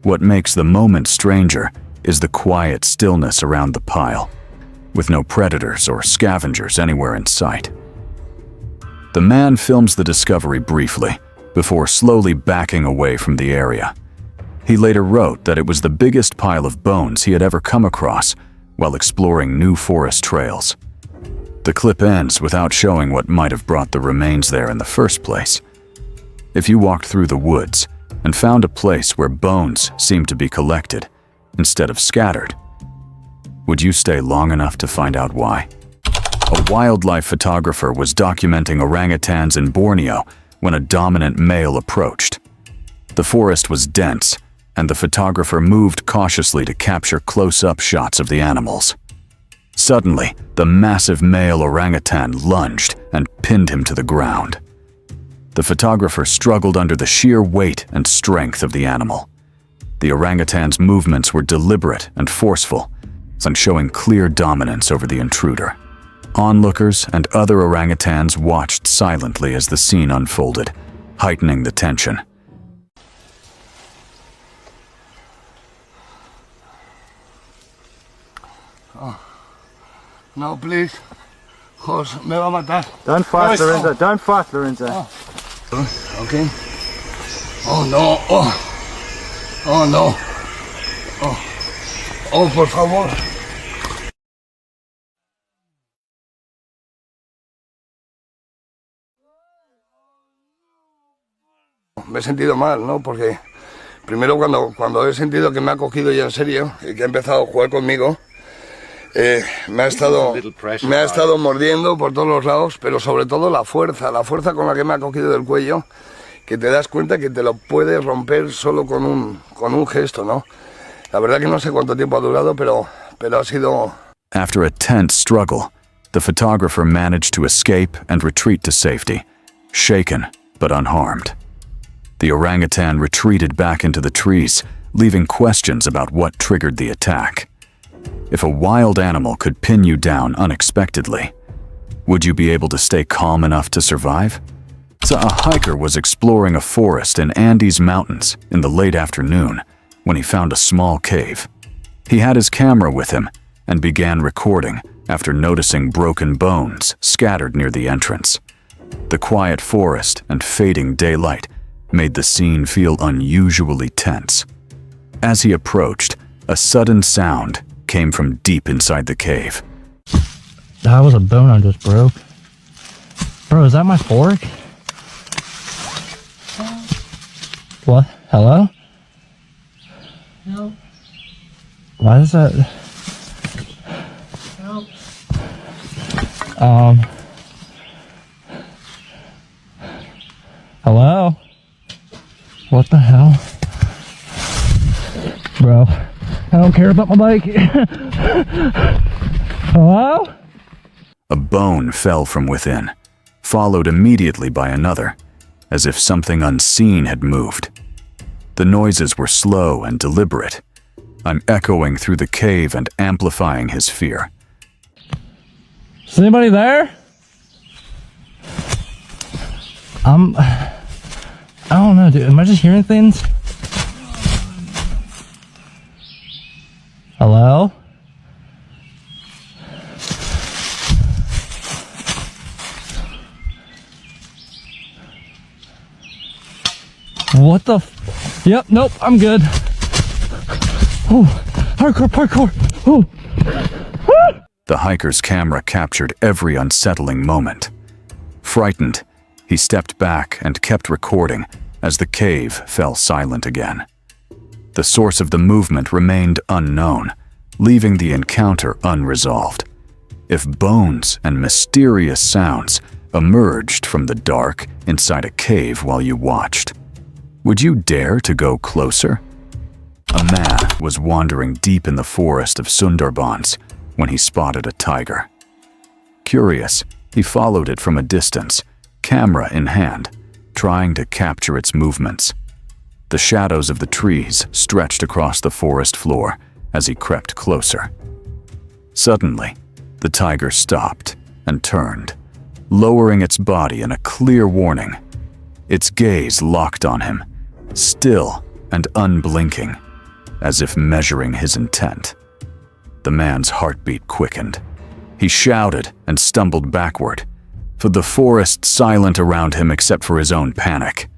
[SPEAKER 3] What makes the moment stranger is the quiet stillness around the pile, with no predators or scavengers anywhere in sight. The man films the discovery briefly, before slowly backing away from the area. He later wrote that it was the biggest pile of bones he had ever come across while exploring new forest trails. The clip ends without showing what might have brought the remains there in the first place. If you walked through the woods and found a place where bones seemed to be collected instead of scattered, would you stay long enough to find out why? A wildlife photographer was documenting orangutans in Borneo when a dominant male approached. The forest was dense, and the photographer moved cautiously to capture close-up shots of the animals. Suddenly, the massive male orangutan lunged and pinned him to the ground. The photographer struggled under the sheer weight and strength of the animal. The orangutan's movements were deliberate and forceful, and showing clear dominance over the intruder. Onlookers and other orangutans watched silently as the scene unfolded, heightening the tension.
[SPEAKER 6] No, please. Jose, me va a matar.
[SPEAKER 10] Don't fight, Lorenzo. Don't fight, Lorenzo.
[SPEAKER 6] Okay. Oh, no. Oh, no. Oh, por favor. Me he sentido mal, ¿no? Porque primero cuando he sentido que me ha cogido ya en serio y que ha empezado a jugar conmigo, me ha estado mordiendo por todos los lados, pero sobre todo la fuerza con la que me ha cogido del cuello, que te das cuenta que te lo puedes romper solo con un gesto, ¿no? La verdad que no sé cuánto tiempo ha durado, pero ha sido...
[SPEAKER 3] After a tense struggle, the photographer managed to escape and retreat to safety, shaken but unharmed. The orangutan retreated back into the trees, leaving questions about what triggered the attack. If a wild animal could pin you down unexpectedly, would you be able to stay calm enough to survive? So a hiker was exploring a forest in Andes Mountains in the late afternoon when he found a small cave. He had his camera with him and began recording after noticing broken bones scattered near the entrance. The quiet forest and fading daylight made the scene feel unusually tense. As he approached, a sudden sound came from deep inside the cave.
[SPEAKER 11] That was a bone I just broke. Bro, is that my fork? What? Hello?
[SPEAKER 12] No.
[SPEAKER 11] Why is that?
[SPEAKER 12] No.
[SPEAKER 11] Hello? What the hell? Bro, I don't care about my bike. Hello?
[SPEAKER 3] A bone fell from within, followed immediately by another, as if something unseen had moved. The noises were slow and deliberate, echoing through the cave and amplifying his fear.
[SPEAKER 11] Is anybody there? I don't know, dude. Am I just hearing things? Hello? What the Yep, nope, I'm good. Oh, parkour. Oh.
[SPEAKER 3] The hiker's camera captured every unsettling moment. Frightened, he stepped back and kept recording as the cave fell silent again. The source of the movement remained unknown, leaving the encounter unresolved. If bones and mysterious sounds emerged from the dark inside a cave while you watched, would you dare to go closer? A man was wandering deep in the forest of Sundarbans when he spotted a tiger. Curious, he followed it from a distance, camera in hand, trying to capture its movements. The shadows of the trees stretched across the forest floor as he crept closer. Suddenly, the tiger stopped and turned, lowering its body in a clear warning. Its gaze locked on him, still and unblinking, as if measuring his intent. The man's heartbeat quickened. He shouted and stumbled backward, for the forest silent around him except for his own panic.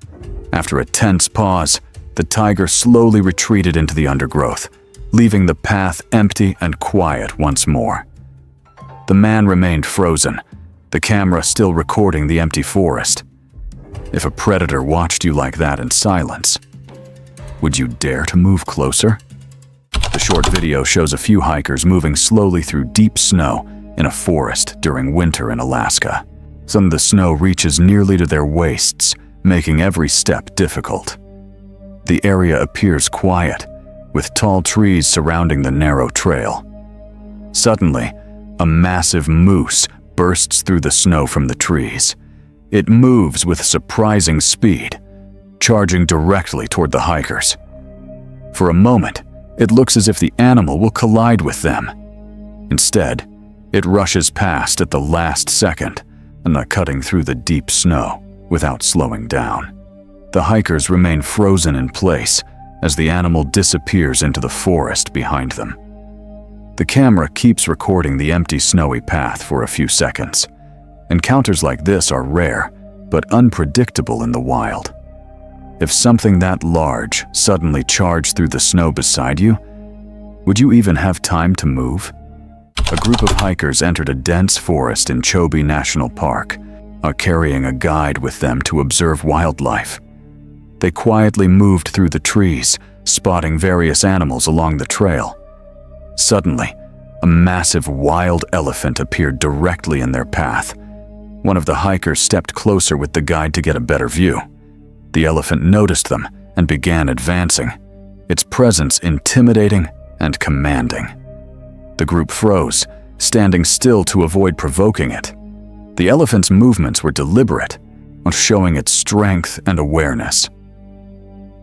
[SPEAKER 3] After a tense pause, the tiger slowly retreated into the undergrowth, leaving the path empty and quiet once more. The man remained frozen, the camera still recording the empty forest. If a predator watched you like that in silence, would you dare to move closer? The short video shows a few hikers moving slowly through deep snow in a forest during winter in Alaska. Some of the snow reaches nearly to their waists, making every step difficult. The area appears quiet, with tall trees surrounding the narrow trail. Suddenly, a massive moose bursts through the snow from the trees. It moves with surprising speed, charging directly toward the hikers. For a moment, it looks as if the animal will collide with them. Instead, it rushes past at the last second, cutting through the deep snow without slowing down. The hikers remain frozen in place as the animal disappears into the forest behind them. The camera keeps recording the empty snowy path for a few seconds. Encounters like this are rare, but unpredictable in the wild. If something that large suddenly charged through the snow beside you, would you even have time to move? A group of hikers entered a dense forest in Chobe National Park, carrying a guide with them to observe wildlife. They quietly moved through the trees, spotting various animals along the trail. Suddenly, a massive wild elephant appeared directly in their path. One of the hikers stepped closer with the guide to get a better view. The elephant noticed them and began advancing, its presence intimidating and commanding. The group froze, standing still to avoid provoking it. The elephant's movements were deliberate, showing its strength and awareness.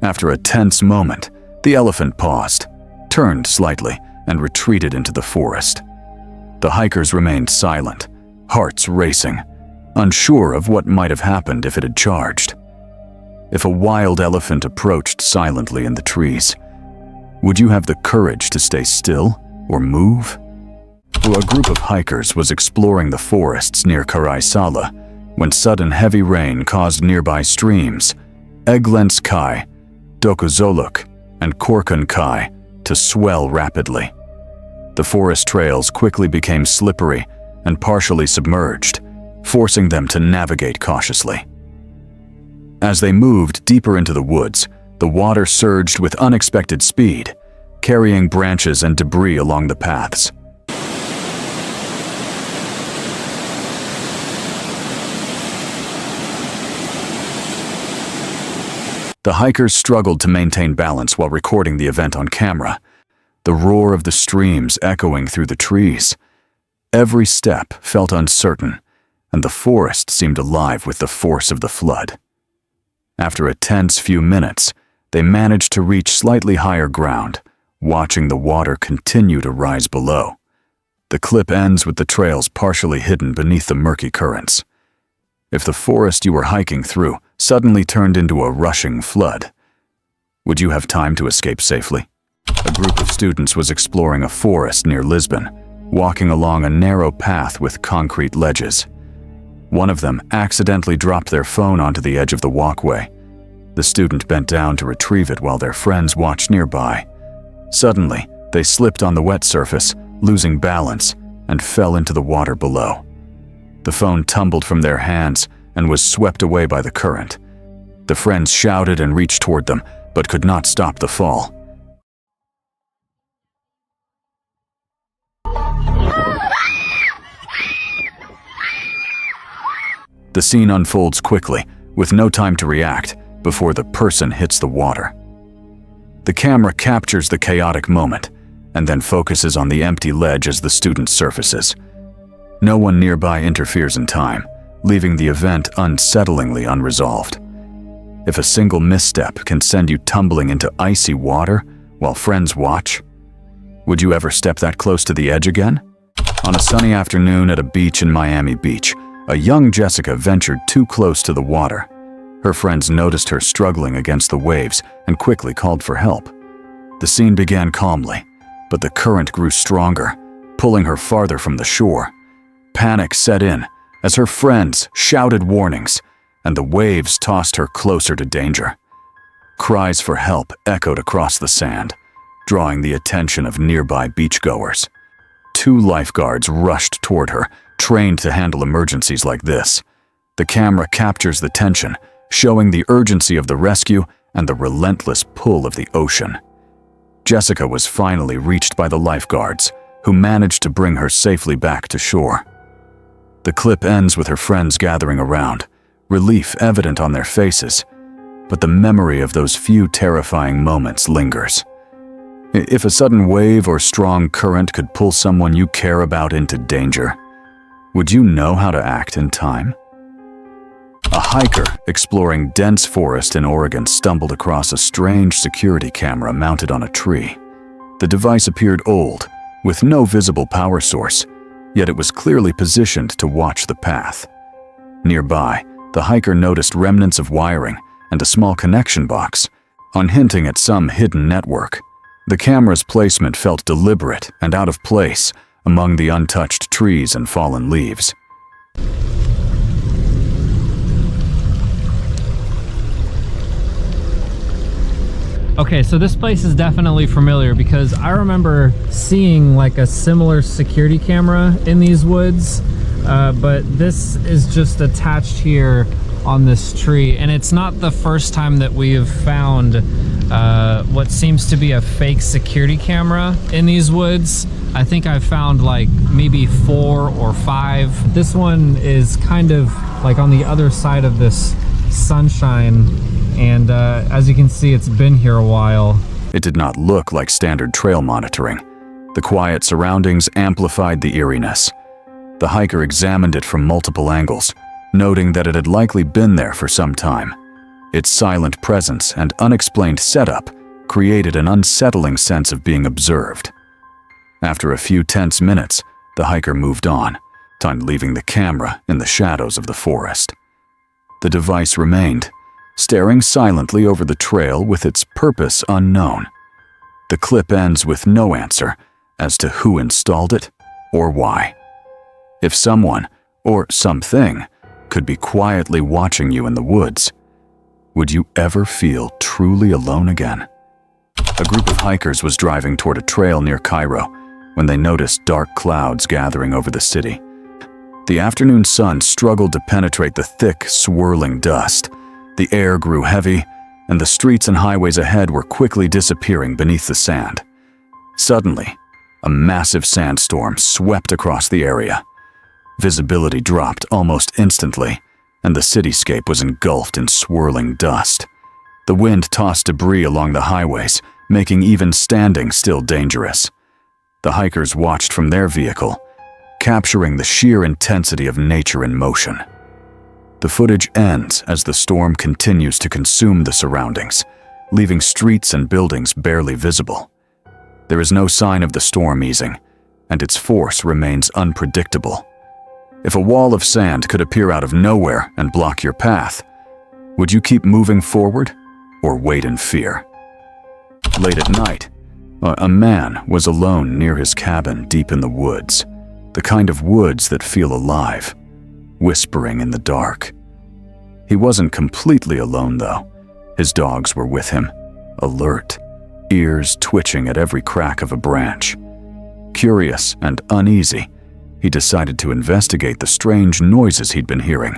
[SPEAKER 3] After a tense moment, the elephant paused, turned slightly, and retreated into the forest. The hikers remained silent, hearts racing, unsure of what might have happened if it had charged. If a wild elephant approached silently in the trees, would you have the courage to stay still or move? A group of hikers was exploring the forests near Karaisala when sudden heavy rain caused nearby streams, Eglens Kai, Dokuzoluk, and Korkun Kai, to swell rapidly. The forest trails quickly became slippery and partially submerged, forcing them to navigate cautiously. As they moved deeper into the woods, the water surged with unexpected speed, carrying branches and debris along the paths. The hikers struggled to maintain balance while recording the event on camera, the roar of the streams echoing through the trees. Every step felt uncertain, and the forest seemed alive with the force of the flood. After a tense few minutes, they managed to reach slightly higher ground, watching the water continue to rise below. The clip ends with the trails partially hidden beneath the murky currents. If the forest you were hiking through suddenly turned into a rushing flood, would you have time to escape safely? A group of students was exploring a forest near Lisbon, walking along a narrow path with concrete ledges. One of them accidentally dropped their phone onto the edge of the walkway. The student bent down to retrieve it while their friends watched nearby. Suddenly, they slipped on the wet surface, losing balance, and fell into the water below. The phone tumbled from their hands and was swept away by the current. The friends shouted and reached toward them, but could not stop the fall. The scene unfolds quickly, with no time to react, before the person hits the water. The camera captures the chaotic moment, and then focuses on the empty ledge as the student surfaces. No one nearby interferes in time, leaving the event unsettlingly unresolved. If a single misstep can send you tumbling into icy water while friends watch, would you ever step that close to the edge again? On a sunny afternoon at a beach in Miami Beach, a young Jessica ventured too close to the water. Her friends noticed her struggling against the waves and quickly called for help. The scene began calmly, but the current grew stronger, pulling her farther from the shore. Panic set in as her friends shouted warnings, and the waves tossed her closer to danger. Cries for help echoed across the sand, drawing the attention of nearby beachgoers. 2 lifeguards rushed toward her, trained to handle emergencies like this. The camera captures the tension, showing the urgency of the rescue and the relentless pull of the ocean. Jessica was finally reached by the lifeguards, who managed to bring her safely back to shore. The clip ends with her friends gathering around, relief evident on their faces, but the memory of those few terrifying moments lingers. If a sudden wave or strong current could pull someone you care about into danger, would you know how to act in time? A hiker exploring dense forest in Oregon stumbled across a strange security camera mounted on a tree. The device appeared old, with no visible power source, yet it was clearly positioned to watch the path. Nearby, the hiker noticed remnants of wiring and a small connection box, hinting at some hidden network. The camera's placement felt deliberate and out of place among the untouched trees and fallen leaves.
[SPEAKER 11] Okay, so this place is definitely familiar because I remember seeing like a similar security camera in these woods, but this is just attached here on this tree, and it's not the first time that we have found what seems to be a fake security camera in these woods. I think I've found like maybe 4 or 5. This one is kind of like on the other side of this sunshine, and as you can see, it's been here a while.
[SPEAKER 3] It did not look like standard trail monitoring. The quiet surroundings amplified the eeriness. The hiker examined it from multiple angles, noting that it had likely been there for some time. Its silent presence and unexplained setup created an unsettling sense of being observed. After a few tense minutes, the hiker moved on, leaving the camera in the shadows of the forest. The device remained, staring silently over the trail with its purpose unknown. The clip ends with no answer as to who installed it or why. If someone, or something, could be quietly watching you in the woods, would you ever feel truly alone again? A group of hikers was driving toward a trail near Cairo when they noticed dark clouds gathering over the city. The afternoon sun struggled to penetrate the thick, swirling dust. The air grew heavy, and the streets and highways ahead were quickly disappearing beneath the sand. Suddenly, a massive sandstorm swept across the area. Visibility dropped almost instantly, and the cityscape was engulfed in swirling dust. The wind tossed debris along the highways, making even standing still dangerous. The hikers watched from their vehicle, capturing the sheer intensity of nature in motion. The footage ends as the storm continues to consume the surroundings, leaving streets and buildings barely visible. There is no sign of the storm easing, and its force remains unpredictable. If a wall of sand could appear out of nowhere and block your path, would you keep moving forward or wait in fear? Late at night, a man was alone near his cabin deep in the woods, the kind of woods that feel alive, whispering in the dark. He wasn't completely alone, though. His dogs were with him, alert, ears twitching at every crack of a branch. Curious and uneasy, he decided to investigate the strange noises he'd been hearing.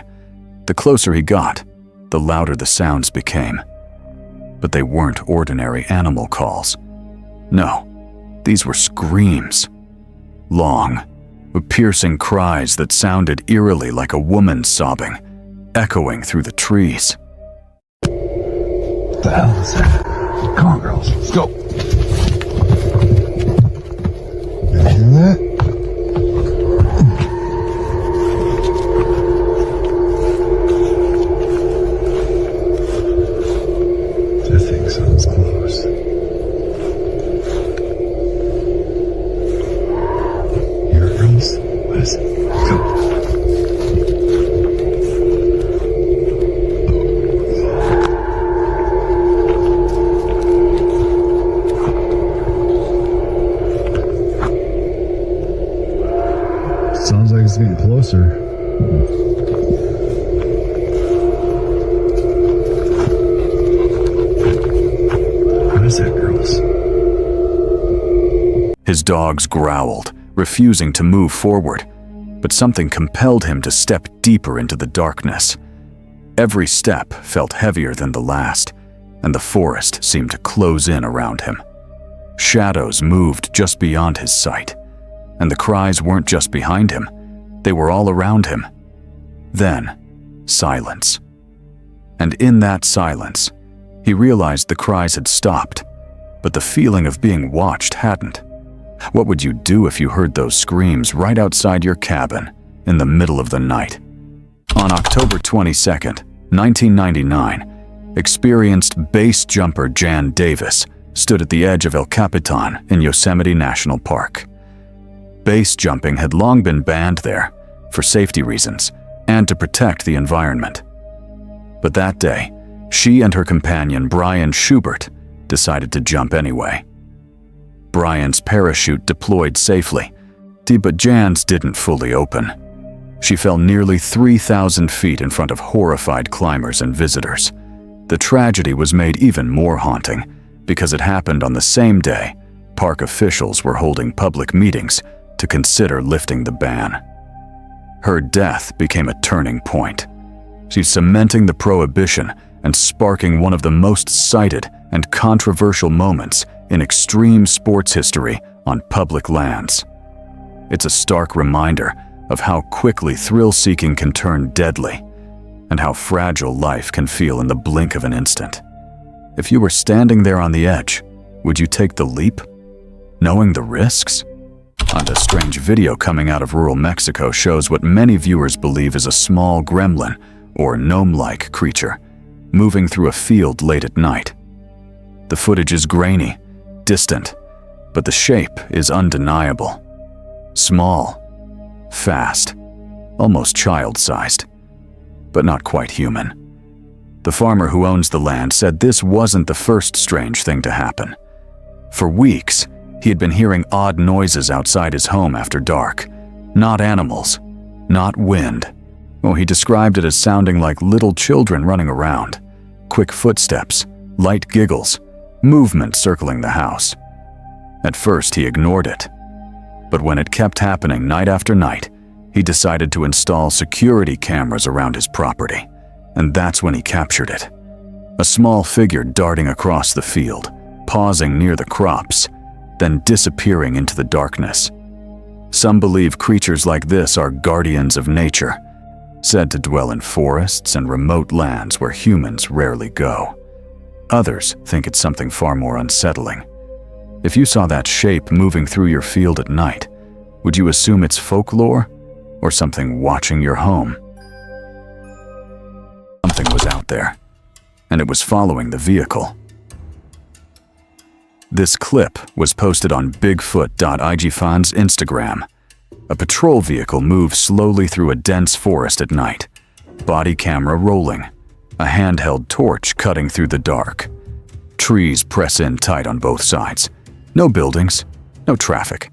[SPEAKER 3] The closer he got, the louder the sounds became. But they weren't ordinary animal calls. No, these were screams. Long, piercing cries that sounded eerily like a woman sobbing, echoing through the trees.
[SPEAKER 1] What the hell is that? Come on, girls, let's go. You hear that? That thing sounds close. Here it comes. Listen, go. Sounds like it's getting closer. What is that, girls?
[SPEAKER 3] His dogs growled, refusing to move forward, but something compelled him to step deeper into the darkness. Every step felt heavier than the last, and the forest seemed to close in around him. Shadows moved just beyond his sight, and the cries weren't just behind him, they were all around him. Then, silence. And in that silence, he realized the cries had stopped, but the feeling of being watched hadn't. What would you do if you heard those screams right outside your cabin in the middle of the night? On October 22nd, 1999, experienced base jumper Jan Davis stood at the edge of El Capitan in Yosemite National Park. Base jumping had long been banned there for safety reasons and to protect the environment. But that day, she and her companion Brian Schubert decided to jump anyway. Brian's parachute deployed safely, but Jan's didn't fully open. She fell nearly 3,000 feet in front of horrified climbers and visitors. The tragedy was made even more haunting because it happened on the same day park officials were holding public meetings to consider lifting the ban. Her death became a turning point. She's cementing the prohibition and sparking one of the most cited and controversial moments in extreme sports history on public lands. It's a stark reminder of how quickly thrill-seeking can turn deadly, and how fragile life can feel in the blink of an instant. If you were standing there on the edge, would you take the leap, knowing the risks? A strange video coming out of rural Mexico shows what many viewers believe is a small gremlin or gnome-like creature, moving through a field late at night. The footage is grainy, distant, but the shape is undeniable. Small, fast, almost child-sized, but not quite human. The farmer who owns the land said this wasn't the first strange thing to happen. For weeks, he had been hearing odd noises outside his home after dark. Not animals, not wind. Oh, he described it as sounding like little children running around. Quick footsteps, light giggles, movement circling the house. At first, he ignored it. But when it kept happening night after night, he decided to install security cameras around his property. And that's when he captured it. A small figure darting across the field, pausing near the crops, then disappearing into the darkness. Some believe creatures like this are guardians of nature, said to dwell in forests and remote lands where humans rarely go. Others think it's something far more unsettling. If you saw that shape moving through your field at night, would you assume it's folklore or something watching your home? Something was out there, and it was following the vehicle. This clip was posted on Bigfoot.igfan's Instagram. A patrol vehicle moves slowly through a dense forest at night, body camera rolling, a handheld torch cutting through the dark. Trees press in tight on both sides. No buildings, no traffic,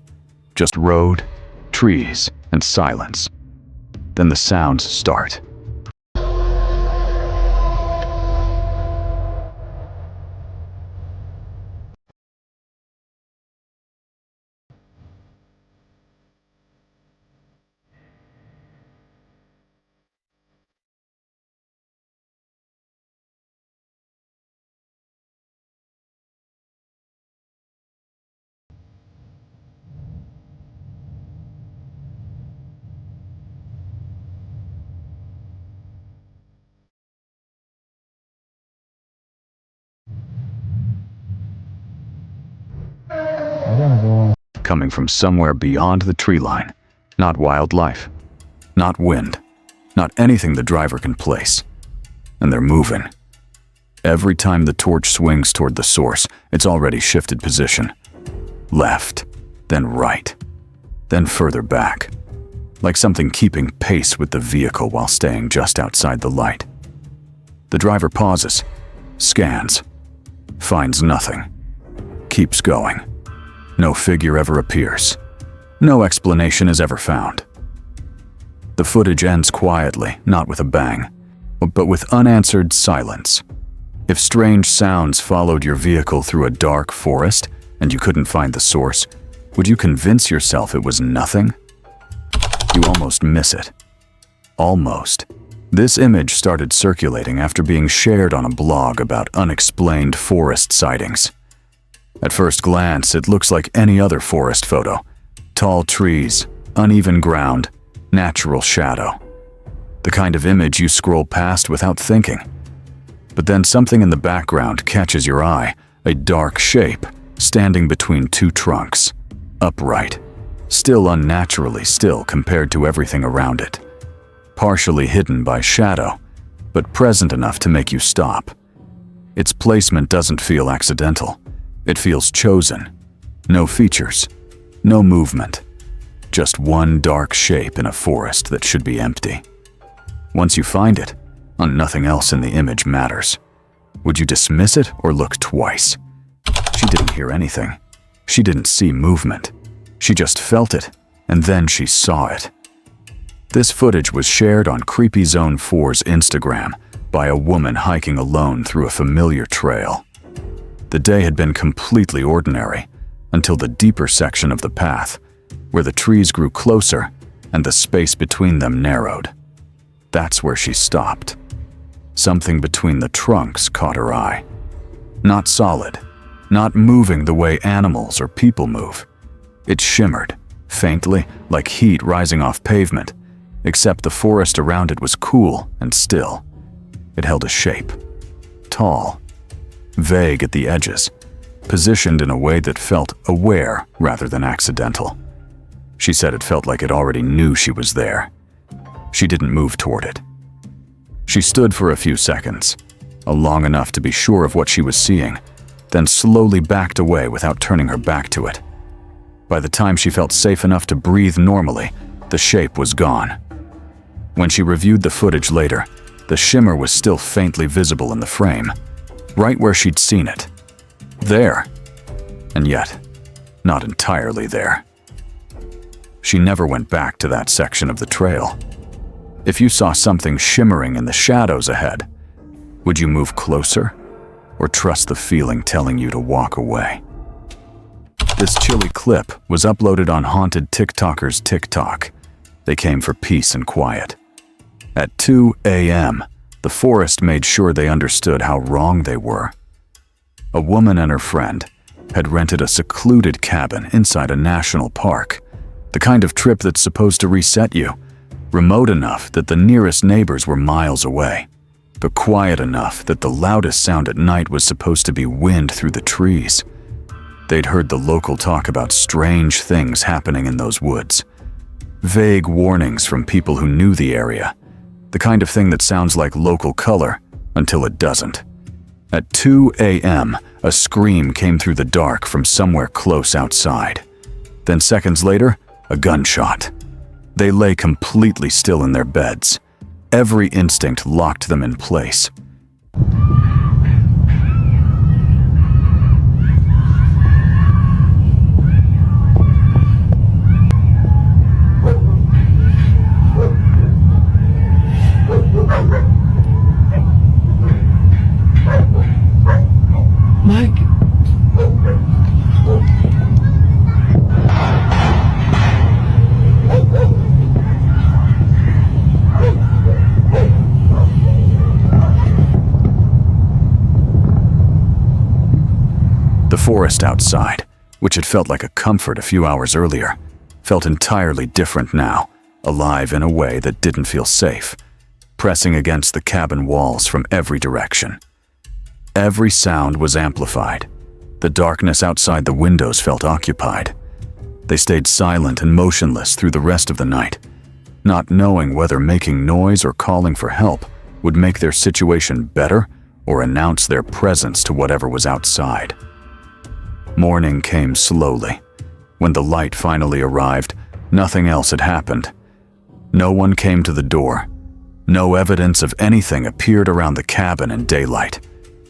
[SPEAKER 3] just road, trees, and silence. Then the sounds start. Coming from somewhere beyond the tree line. Not wildlife, not wind, not anything the driver can place. And they're moving. Every time the torch swings toward the source, it's already shifted position. Left, then right, then further back. Like something keeping pace with the vehicle while staying just outside the light. The driver pauses, scans, finds nothing, keeps going. No figure ever appears. No explanation is ever found. The footage ends quietly, not with a bang, but with unanswered silence. If strange sounds followed your vehicle through a dark forest and you couldn't find the source, would you convince yourself it was nothing? You almost miss it. Almost. This image started circulating after being shared on a blog about unexplained forest sightings. At first glance, it looks like any other forest photo. Tall trees, uneven ground, natural shadow. The kind of image you scroll past without thinking. But then something in the background catches your eye, a dark shape, standing between two trunks, upright, still unnaturally still compared to everything around it. Partially hidden by shadow, but present enough to make you stop. Its placement doesn't feel accidental. It feels chosen. No features, no movement. Just one dark shape in a forest that should be empty. Once you find it, nothing else in the image matters. Would you dismiss it or look twice? She didn't hear anything. She didn't see movement. She just felt it, and then she saw it. This footage was shared on Creepy Zone 4's Instagram by a woman hiking alone through a familiar trail. The day had been completely ordinary until the deeper section of the path, where the trees grew closer and the space between them narrowed. That's where she stopped. Something between the trunks caught her eye. Not solid, not moving the way animals or people move. It shimmered, faintly, like heat rising off pavement, except the forest around it was cool and still. It held a shape. Tall, vague at the edges, positioned in a way that felt aware rather than accidental. She said it felt like it already knew she was there. She didn't move toward it. She stood for a few seconds, long enough to be sure of what she was seeing, then slowly backed away without turning her back to it. By the time she felt safe enough to breathe normally, the shape was gone. When she reviewed the footage later, the shimmer was still faintly visible in the frame, right where she'd seen it. There, and yet, not entirely there. She never went back to that section of the trail. If you saw something shimmering in the shadows ahead, would you move closer, or trust the feeling telling you to walk away? This chilly clip was uploaded on Haunted TikTokers' TikTok. They came for peace and quiet. At 2 a.m., the forest made sure they understood how wrong they were. A woman and her friend had rented a secluded cabin inside a national park, the kind of trip that's supposed to reset you, remote enough that the nearest neighbors were miles away, but quiet enough that the loudest sound at night was supposed to be wind through the trees. They'd heard the local talk about strange things happening in those woods. Vague warnings from people who knew the area, the kind of thing that sounds like local color until it doesn't. At 2 a.m., a scream came through the dark from somewhere close outside. Then seconds later, a gunshot. They lay completely still in their beds. Every instinct locked them in place.
[SPEAKER 5] Mike.
[SPEAKER 3] The forest outside, which had felt like a comfort a few hours earlier, felt entirely different now, alive in a way that didn't feel safe, pressing against the cabin walls from every direction. Every sound was amplified. The darkness outside the windows felt occupied. They stayed silent and motionless through the rest of the night, not knowing whether making noise or calling for help would make their situation better or announce their presence to whatever was outside. Morning came slowly. When the light finally arrived, nothing else had happened. No one came to the door. No evidence of anything appeared around the cabin in daylight.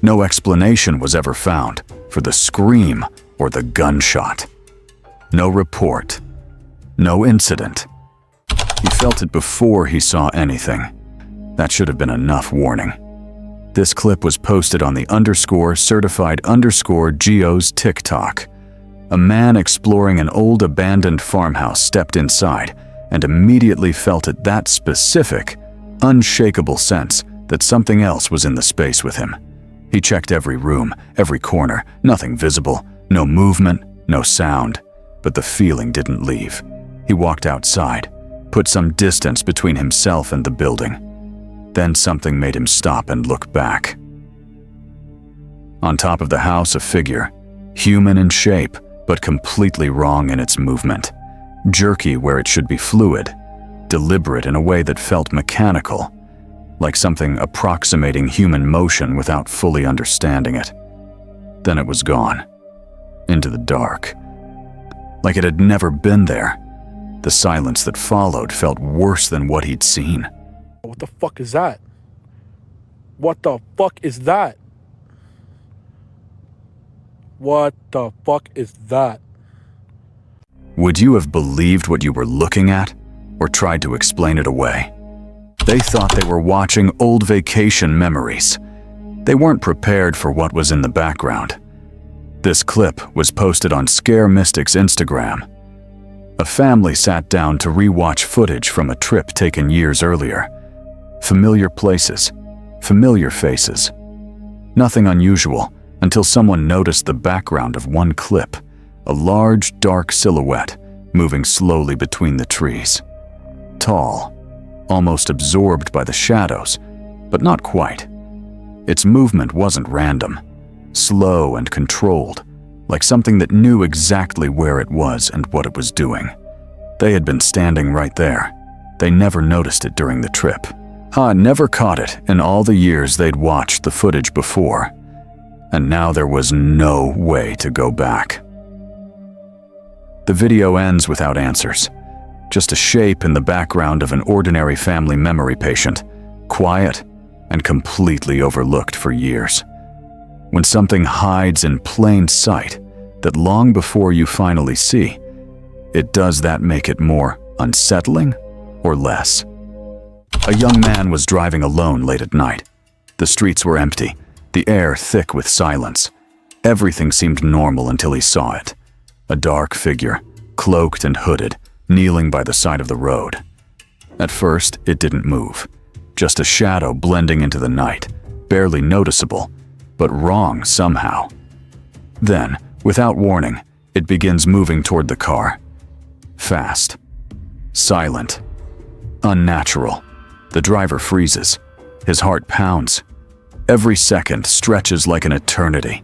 [SPEAKER 3] No explanation was ever found for the scream or the gunshot. No report. No incident. He felt it before he saw anything. That should have been enough warning. This clip was posted on the _certified_geo's TikTok. A man exploring an old abandoned farmhouse stepped inside and immediately felt at that specific, unshakable sense that something else was in the space with him. He checked every room, every corner, nothing visible, no movement, no sound, but the feeling didn't leave. He walked outside, put some distance between himself and the building. Then something made him stop and look back. On top of the house, a figure, human in shape, but completely wrong in its movement. Jerky where it should be fluid, deliberate in a way that felt mechanical, like something approximating human motion without fully understanding it. Then it was gone, into the dark, like it had never been there. The silence that followed felt worse than what he'd seen.
[SPEAKER 1] What the fuck is that? What the fuck is that? What the fuck is that?
[SPEAKER 3] Would you have believed what you were looking at, or tried to explain it away? They thought they were watching old vacation memories. They weren't prepared for what was in the background. This clip was posted on Scare Mystic's Instagram. A family sat down to re-watch footage from a trip taken years earlier. Familiar places, familiar faces. Nothing unusual until someone noticed the background of one clip, a large, dark silhouette moving slowly between the trees. Tall, almost absorbed by the shadows, but not quite. Its movement wasn't random, slow and controlled, like something that knew exactly where it was and what it was doing. They had been standing right there. They never noticed it during the trip. Ha never caught it in all the years they'd watched the footage before, and now there was no way to go back. The video ends without answers, just a shape in the background of an ordinary family memory patient, quiet and completely overlooked for years. When something hides in plain sight that long before you finally see, does that make it more unsettling or less? A young man was driving alone late at night. The streets were empty, the air thick with silence. Everything seemed normal until he saw it. A dark figure, cloaked and hooded, kneeling by the side of the road. At first, it didn't move. Just a shadow blending into the night, barely noticeable, but wrong somehow. Then, without warning, it begins moving toward the car. Fast. Silent. Unnatural. The driver freezes. His heart pounds. Every second stretches like an eternity.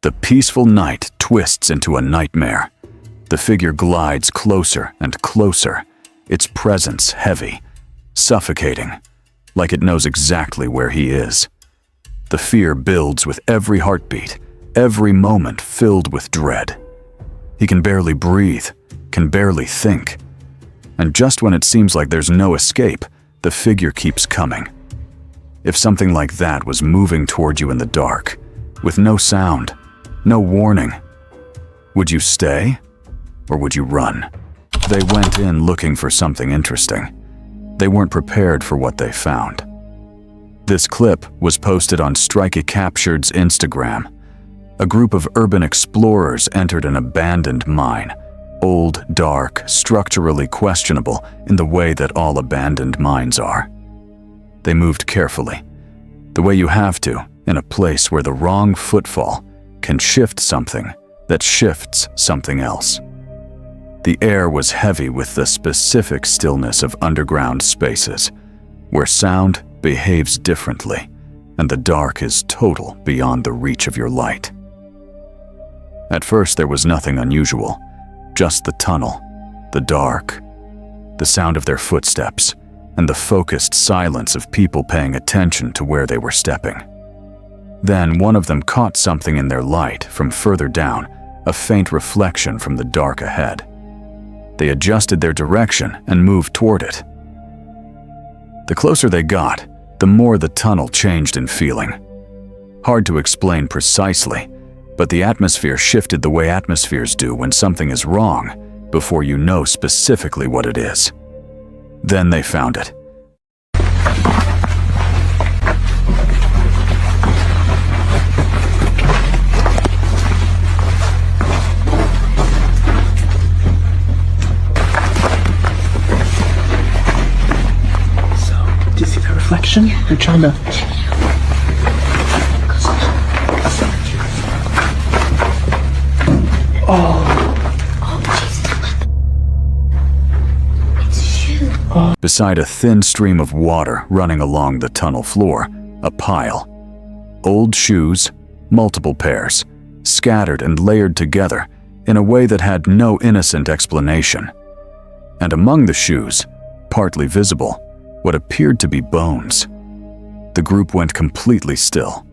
[SPEAKER 3] The peaceful night twists into a nightmare. The figure glides closer and closer, its presence heavy, suffocating, like it knows exactly where he is. The fear builds with every heartbeat, every moment filled with dread. He can barely breathe, can barely think. And just when it seems like there's no escape, the figure keeps coming. If something like that was moving toward you in the dark, with no sound, no warning, would you stay or would you run? They went in looking for something interesting. They weren't prepared for what they found. This clip was posted on Strike It Captured's Instagram. A group of urban explorers entered an abandoned mine, old, dark, structurally questionable in the way that all abandoned mines are. They moved carefully, the way you have to in a place where the wrong footfall can shift something that shifts something else. The air was heavy with the specific stillness of underground spaces, where sound behaves differently and the dark is total beyond the reach of your light. At first there was nothing unusual, just the tunnel, the dark, the sound of their footsteps, and the focused silence of people paying attention to where they were stepping. Then one of them caught something in their light from further down, a faint reflection from the dark ahead. They adjusted their direction and moved toward it. The closer they got, the more the tunnel changed in feeling. Hard to explain precisely, but the atmosphere shifted the way atmospheres do when something is wrong, before you know specifically what it is. Then they found it.
[SPEAKER 12] Do you see that reflection? You're trying to...
[SPEAKER 3] Beside a thin stream of water running along the tunnel floor, a pile. Old shoes, multiple pairs, scattered and layered together in a way that had no innocent explanation. And among the shoes, partly visible, what appeared to be bones. The group went completely still.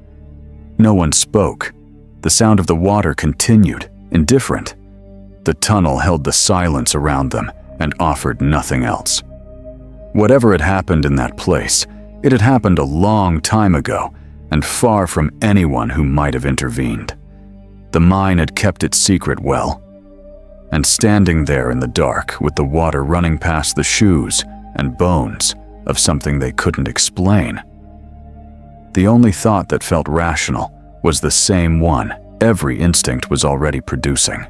[SPEAKER 3] No one spoke. The sound of the water continued, indifferent. The tunnel held the silence around them and offered nothing else. Whatever had happened in that place, it had happened a long time ago and far from anyone who might have intervened. The mine had kept its secret well. And standing there in the dark with the water running past the shoes and bones of something they couldn't explain, the only thought that felt rational was the same one every instinct was already producing.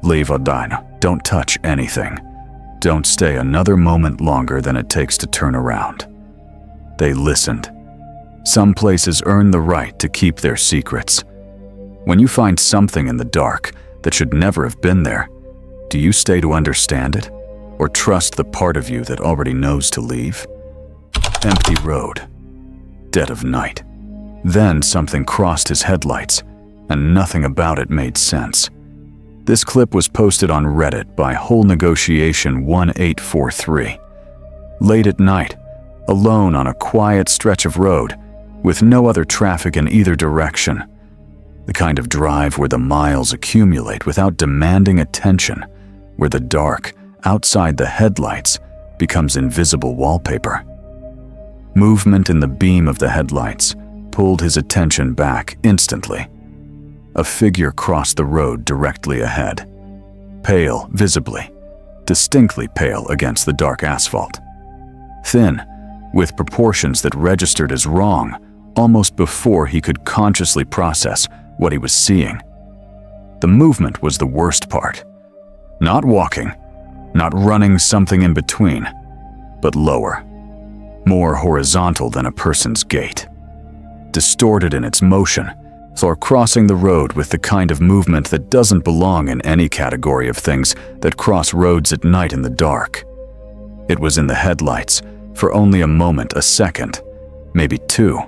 [SPEAKER 3] Leave Odina. Don't touch anything. Don't stay another moment longer than it takes to turn around. They listened. Some places earn the right to keep their secrets. When you find something in the dark that should never have been there, do you stay to understand it, or trust the part of you that already knows to leave? Empty road. Dead of night. Then something crossed his headlights, and nothing about it made sense. This clip was posted on Reddit by Whole Negotiation 1843. Late at night, alone on a quiet stretch of road, with no other traffic in either direction. The kind of drive where the miles accumulate without demanding attention, where the dark, outside the headlights, becomes invisible wallpaper. Movement in the beam of the headlights pulled his attention back instantly. A figure crossed the road directly ahead. Pale, visibly, distinctly pale against the dark asphalt. Thin, with proportions that registered as wrong almost before he could consciously process what he was seeing. The movement was the worst part. Not walking, not running something in between, but lower, more horizontal than a person's gait. Distorted in its motion, or crossing the road with the kind of movement that doesn't belong in any category of things that cross roads at night in the dark. It was in the headlights for only a moment, a second, maybe two,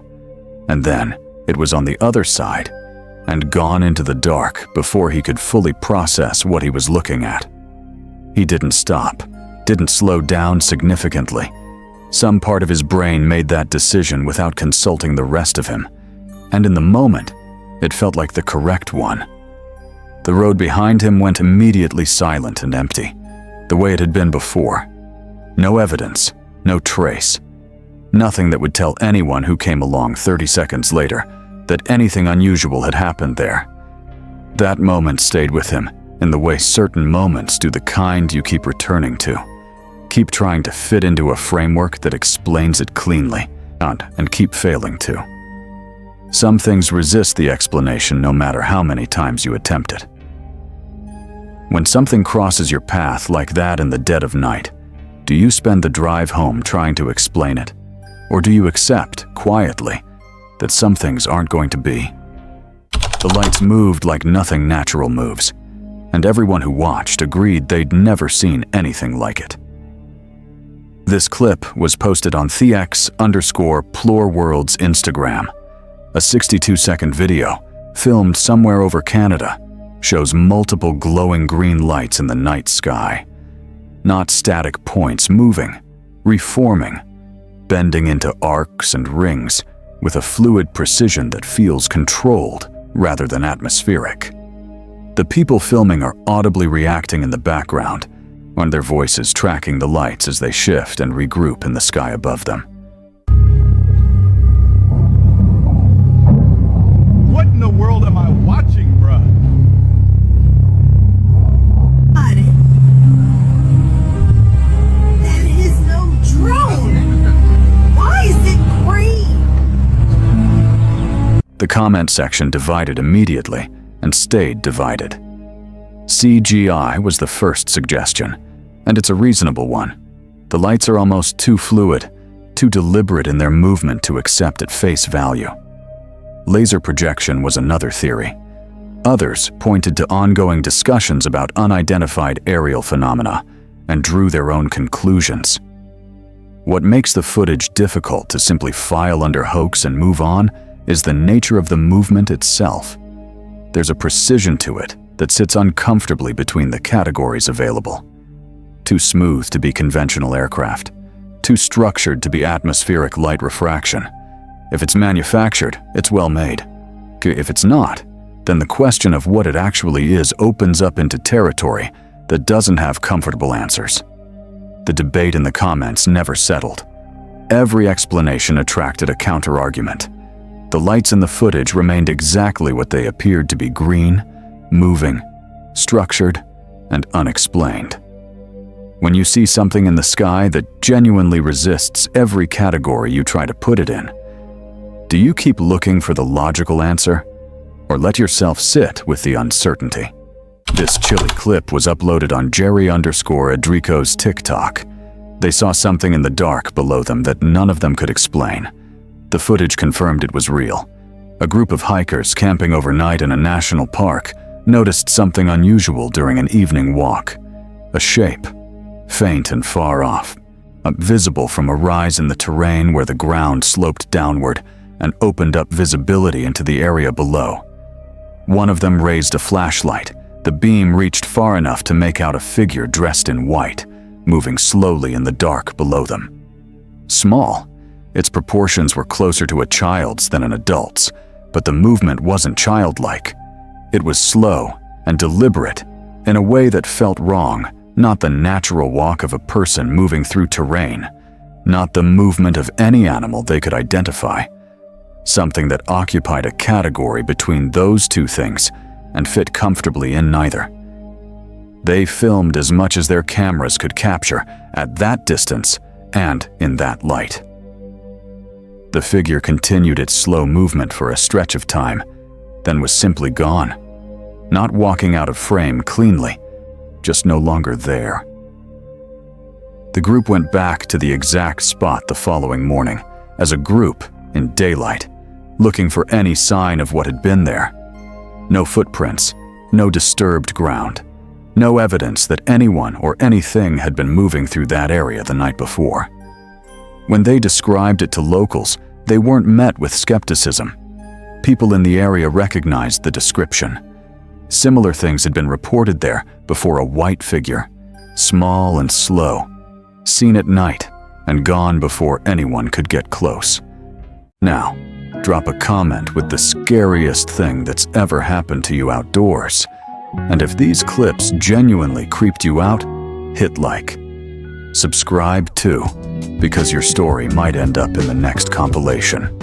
[SPEAKER 3] and then it was on the other side and gone into the dark before he could fully process what he was looking at. He didn't stop, didn't slow down significantly. Some part of his brain made that decision without consulting the rest of him, and in the moment, it felt like the correct one. The road behind him went immediately silent and empty, the way it had been before. No evidence, no trace. Nothing that would tell anyone who came along 30 seconds later that anything unusual had happened there. That moment stayed with him in the way certain moments do, the kind you keep returning to. Keep trying to fit into a framework that explains it cleanly, and keep failing to. Some things resist the explanation no matter how many times you attempt it. When something crosses your path like that in the dead of night, do you spend the drive home trying to explain it? Or do you accept, quietly, that some things aren't going to be? The lights moved like nothing natural moves, and everyone who watched agreed they'd never seen anything like it. This clip was posted on TheX_PloreWorld's Instagram. A 62-second video, filmed somewhere over Canada, shows multiple glowing green lights in the night sky. Not static points moving, reforming, bending into arcs and rings with a fluid precision that feels controlled rather than atmospheric. The people filming are audibly reacting in the background, on their voices tracking the lights as they shift and regroup in the sky above them.
[SPEAKER 13] What in the world am I watching, bruh?
[SPEAKER 14] That is no drone! Why is it green?
[SPEAKER 3] The comment section divided immediately and stayed divided. CGI was the first suggestion, and it's a reasonable one. The lights are almost too fluid, too deliberate in their movement to accept at face value. Laser projection was another theory. Others pointed to ongoing discussions about unidentified aerial phenomena and drew their own conclusions. What makes the footage difficult to simply file under hoax and move on is the nature of the movement itself. There's a precision to it that sits uncomfortably between the categories available. Too smooth to be conventional aircraft, too structured to be atmospheric light refraction. If it's manufactured, it's well made. If it's not, then the question of what it actually is opens up into territory that doesn't have comfortable answers. The debate in the comments never settled. Every explanation attracted a counter-argument. The lights in the footage remained exactly what they appeared to be: green, moving, structured, and unexplained. When you see something in the sky that genuinely resists every category you try to put it in, do you keep looking for the logical answer, or let yourself sit with the uncertainty? This chilly clip was uploaded on Jerry_Adrico's TikTok. They saw something in the dark below them that none of them could explain. The footage confirmed it was real. A group of hikers camping overnight in a national park noticed something unusual during an evening walk. A shape, faint and far off, visible from a rise in the terrain where the ground sloped downward and opened up visibility into the area below. One of them raised a flashlight. The beam reached far enough to make out a figure dressed in white, moving slowly in the dark below them. Small, its proportions were closer to a child's than an adult's, but the movement wasn't childlike. It was slow and deliberate, in a way that felt wrong, not the natural walk of a person moving through terrain, not the movement of any animal they could identify. Something that occupied a category between those two things and fit comfortably in neither. They filmed as much as their cameras could capture at that distance and in that light. The figure continued its slow movement for a stretch of time, then was simply gone, not walking out of frame cleanly, just no longer there. The group went back to the exact spot the following morning, as a group in daylight, looking for any sign of what had been there. No footprints, no disturbed ground, no evidence that anyone or anything had been moving through that area the night before. When they described it to locals, they weren't met with skepticism. People in the area recognized the description. Similar things had been reported there before. A white figure, small and slow, seen at night and gone before anyone could get close. Now, drop a comment with the scariest thing that's ever happened to you outdoors. And if these clips genuinely creeped you out, hit like. Subscribe too, because your story might end up in the next compilation.